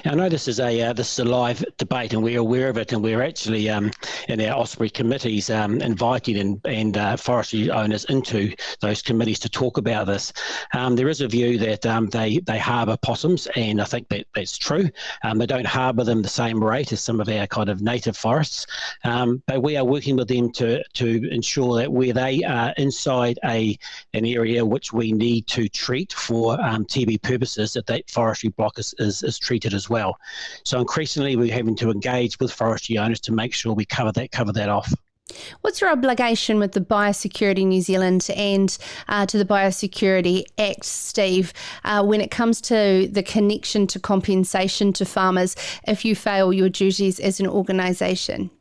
I know this is a live debate, and we're aware of it, and we're actually in our OSPRI committees inviting and forestry owners into those committees to talk about this. There is a view that they harbour possums, and I think that's true. They don't harbour them the same rate as some of our kind of native forests, but we are working with them to ensure that where they are inside an area which we need to treat for TB purposes, that forestry block is treated as well. So increasingly we're having to engage with forestry owners to make sure we cover that off. What's your obligation with the Biosecurity New Zealand and to the Biosecurity Act, Steve, when it comes to the connection to compensation to farmers if you fail your duties as an organisation?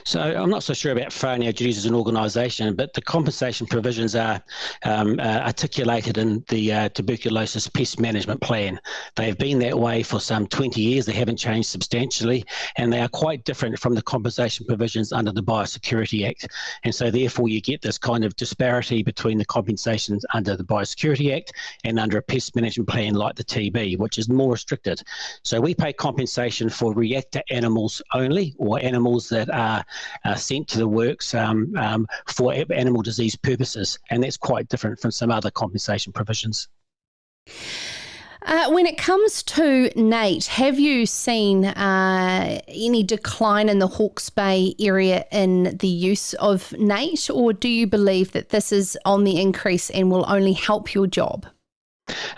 So I'm not so sure about failing our duties as an organisation, but the compensation provisions are articulated in the tuberculosis pest management plan. They've been that way for some 20 years. They haven't changed substantially, and they are quite different from the compensation provisions under the Biosecurity Act. And so therefore you get this kind of disparity between the compensations under the Biosecurity Act and under a pest management plan like the TB, which is more restricted. So we pay compensation for reactor animals only, or animals that are sent to the works for animal disease purposes, and that's quite different from some other compensation provisions. When it comes to NATE, have you seen any decline in the Hawke's Bay area in the use of NATE, or do you believe that this is on the increase and will only help your job?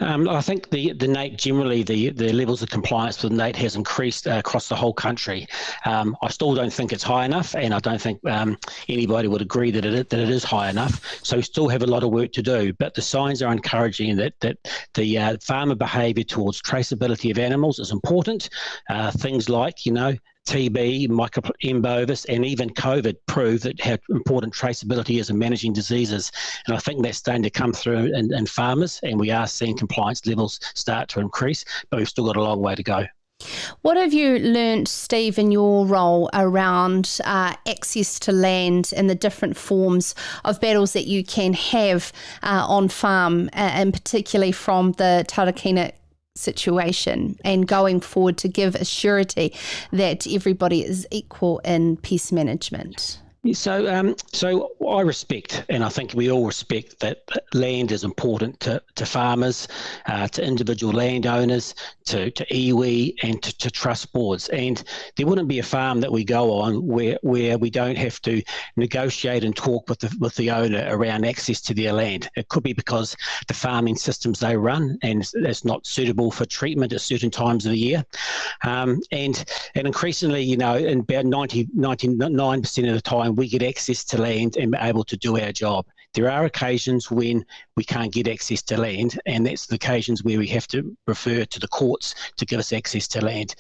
I think the NATE generally, the levels of compliance with NATE has increased across the whole country. I still don't think it's high enough, and I don't think anybody would agree that it is high enough. So we still have a lot of work to do, but the signs are encouraging that the farmer behaviour towards traceability of animals is important. Things like, TB, M. bovis, and even COVID prove that how important traceability is in managing diseases. And I think that's starting to come through in farmers, and we are seeing compliance levels start to increase, but we've still got a long way to go. What have you learnt, Steve, in your role around access to land and the different forms of battles that you can have on farm, and particularly from the Tarakina situation, and going forward to give a surety that everybody is equal in pest management? So I respect, and I think we all respect, that land is important to farmers, to individual landowners, to iwi, and to trust boards. And there wouldn't be a farm that we go on where we don't have to negotiate and talk with the owner around access to their land. It could be because the farming systems they run and it's not suitable for treatment at certain times of the year. And increasingly, in about 99% of the time, we get access to land and be able to do our job. There are occasions when we can't get access to land, and that's the occasions where we have to refer to the courts to give us access to land.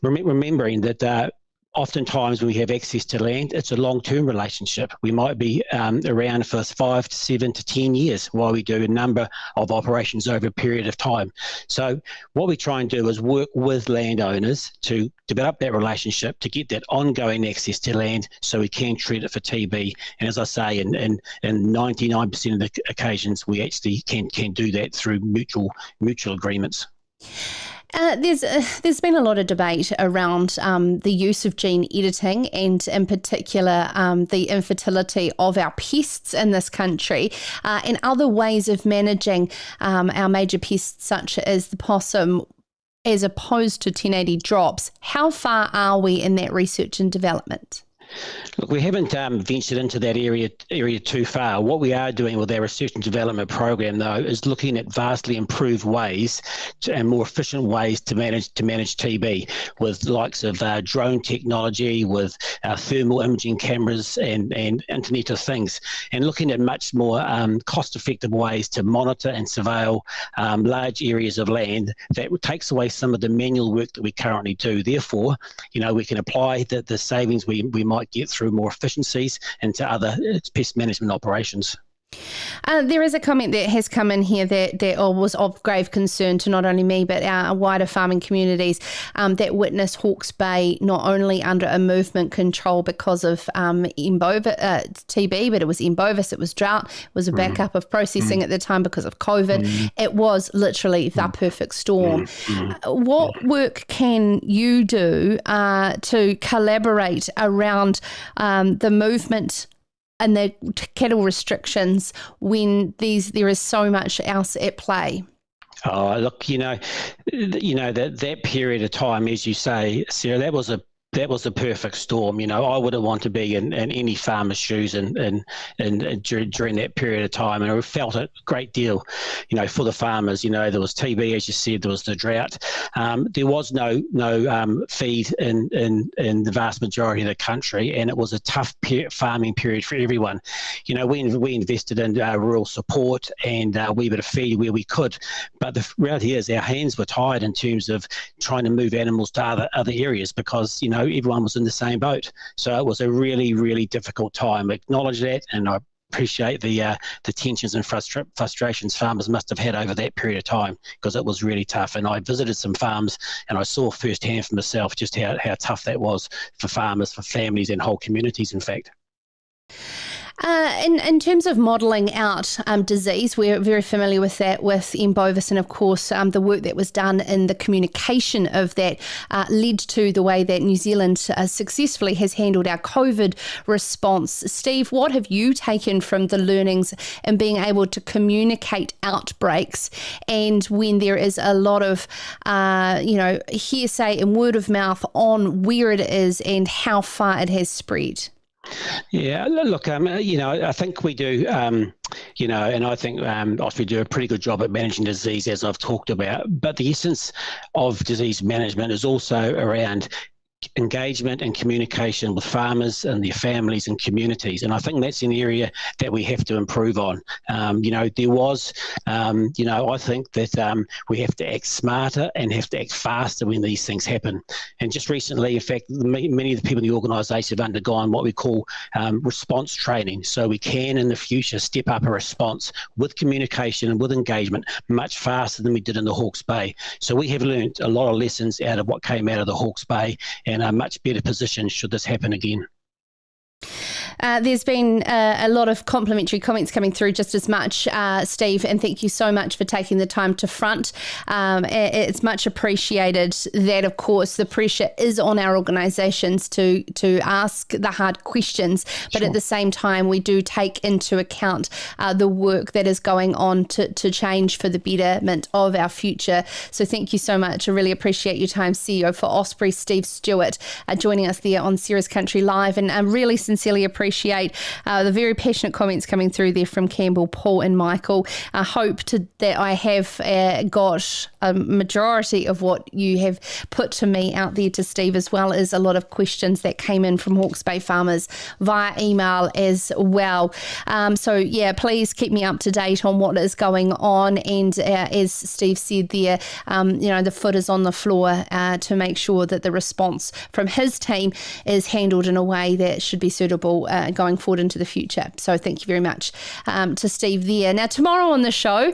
Remembering that oftentimes when we have access to land, it's a long-term relationship. We might be around for 5 to 7 to 10 years while we do a number of operations over a period of time. So what we try and do is work with landowners to develop that relationship, to get that ongoing access to land so we can treat it for TB. And as I say, in 99% of the occasions, we actually can do that through mutual agreements. There's been a lot of debate around the use of gene editing, and in particular the infertility of our pests in this country, and other ways of managing our major pests such as the possum. as opposed to 1080 drops. How far are we in that research and development? Look, we haven't ventured into that area too far. What we are doing with our research and development program, though, is looking at vastly improved ways and more efficient ways to manage TB, with the likes of drone technology, with thermal imaging cameras and Internet of Things, and looking at much more cost-effective ways to monitor and surveil large areas of land. That takes away some of the manual work that we currently do. Therefore, we can apply the savings we might get through more efficiencies into other pest management operations. There is a comment that has come in here that was of grave concern to not only me but our wider farming communities that witnessed Hawke's Bay not only under a movement control because of TB, but it was Embovis, it was drought, it was a backup of processing at the time because of COVID. It was literally the perfect storm. What work can you do to collaborate around the movement and the cattle restrictions when there is so much else at play? Oh, look, that period of time, as you say, Sarah, that was a perfect storm. I wouldn't want to be in any farmer's shoes and during that period of time, and I felt it a great deal, for the farmers. There was TB, as you said, there was the drought. There was no feed in the vast majority of the country, and it was a tough farming period for everyone. We invested in rural support and a wee bit of feed where we could, but the reality is our hands were tied in terms of trying to move animals to other areas because everyone was in the same boat. So it was a really, really difficult time. I acknowledge that, and I appreciate the tensions and frustrations farmers must have had over that period of time, because it was really tough. And I visited some farms and I saw firsthand for myself just how tough that was for farmers, for families and whole communities, in fact. In terms of modelling out disease, we're very familiar with that with Embovis, and of course the work that was done in the communication of that led to the way that New Zealand successfully has handled our COVID response. Steve, what have you taken from the learnings in being able to communicate outbreaks, and when there is a lot of hearsay and word of mouth on where it is and how far it has spread? Yeah, look, I think we do, and I think OSPRI do a pretty good job at managing disease, as I've talked about. But the essence of disease management is also around engagement and communication with farmers and their families and communities, and I think that's an area that we have to improve on. There was, I think that we have to act smarter and have to act faster when these things happen. And just recently, in fact, many of the people in the organisation have undergone what we call response training, so we can in the future step up a response with communication and with engagement much faster than we did in the Hawke's Bay. So we have learned a lot of lessons out of what came out of the Hawke's Bay, and a much better position should this happen again. There's been a lot of complimentary comments coming through just as much, Steve, and thank you so much for taking the time to front. It's much appreciated that, of course, the pressure is on our organisations to ask the hard questions, but at the same time we do take into account the work that is going on to change for the betterment of our future. So thank you so much. I really appreciate your time, CEO for OSPRI, Steve Stuart, joining us there on Sarah's Country Live, and I really sincerely appreciate the very passionate comments coming through there from Campbell, Paul and Michael. I hope that I have got a majority of what you have put to me out there to Steve, as well as a lot of questions that came in from Hawke's Bay farmers via email as well. Please keep me up to date on what is going on, and as Steve said there, the foot is on the floor to make sure that the response from his team is handled in a way that should be suitable going forward into the future. So thank you very much to Steve there. Now, tomorrow on the show,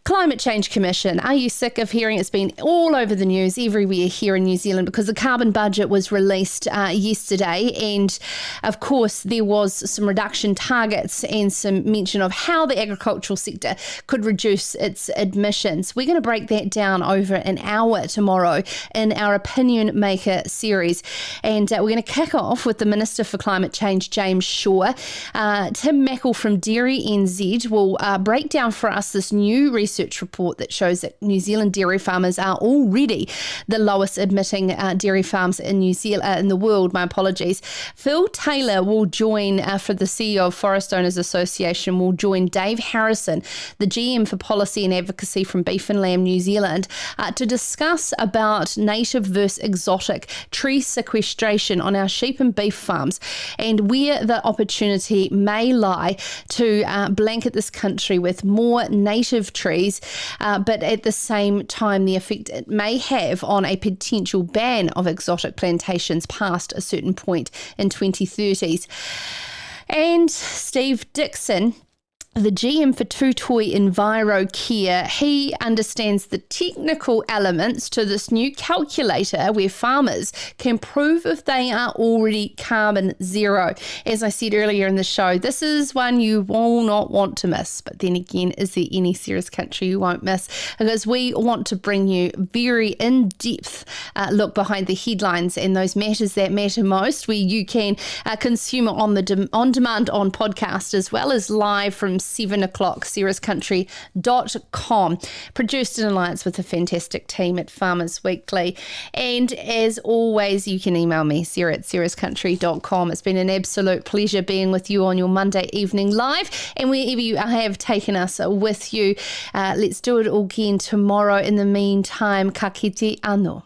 Climate Change Commission. Are you sick of hearing it's been all over the news everywhere here in New Zealand, because the carbon budget was released yesterday, and of course there was some reduction targets and some mention of how the agricultural sector could reduce its emissions. We're going to break that down over an hour tomorrow in our Opinion Maker series, and we're going to kick off with the Minister for Climate Change, James Shaw. Tim Mackle from Dairy NZ will break down for us this new research research report that shows that New Zealand dairy farmers are already the lowest emitting dairy farms in New Zealand, in the world. My apologies. Phil Taylor will join, for the CEO of Forest Owners Association, will join Dave Harrison, the GM for Policy and Advocacy from Beef and Lamb New Zealand, to discuss about native versus exotic tree sequestration on our sheep and beef farms and where the opportunity may lie to blanket this country with more native trees, but at the same time the effect it may have on a potential ban of exotic plantations past a certain point in 2030s. And Steve Dixon, the GM for Tutoi Enviro Care, he understands the technical elements to this new calculator where farmers can prove if they are already carbon zero. As I said earlier in the show, this is one you will not want to miss. But then again, is there any Serious Country you won't miss? Because we want to bring you very in-depth look behind the headlines and those matters that matter most, where you can consume it on demand on podcast as well as live from 7 o'clock, sarahscountry.com. Produced in alliance with the fantastic team at Farmers Weekly. And as always, you can email me, sarah@sarahscountry.com. It's been an absolute pleasure being with you on your Monday evening live and wherever you have taken us with you. Let's do it all again tomorrow. In the meantime, ka kite anō.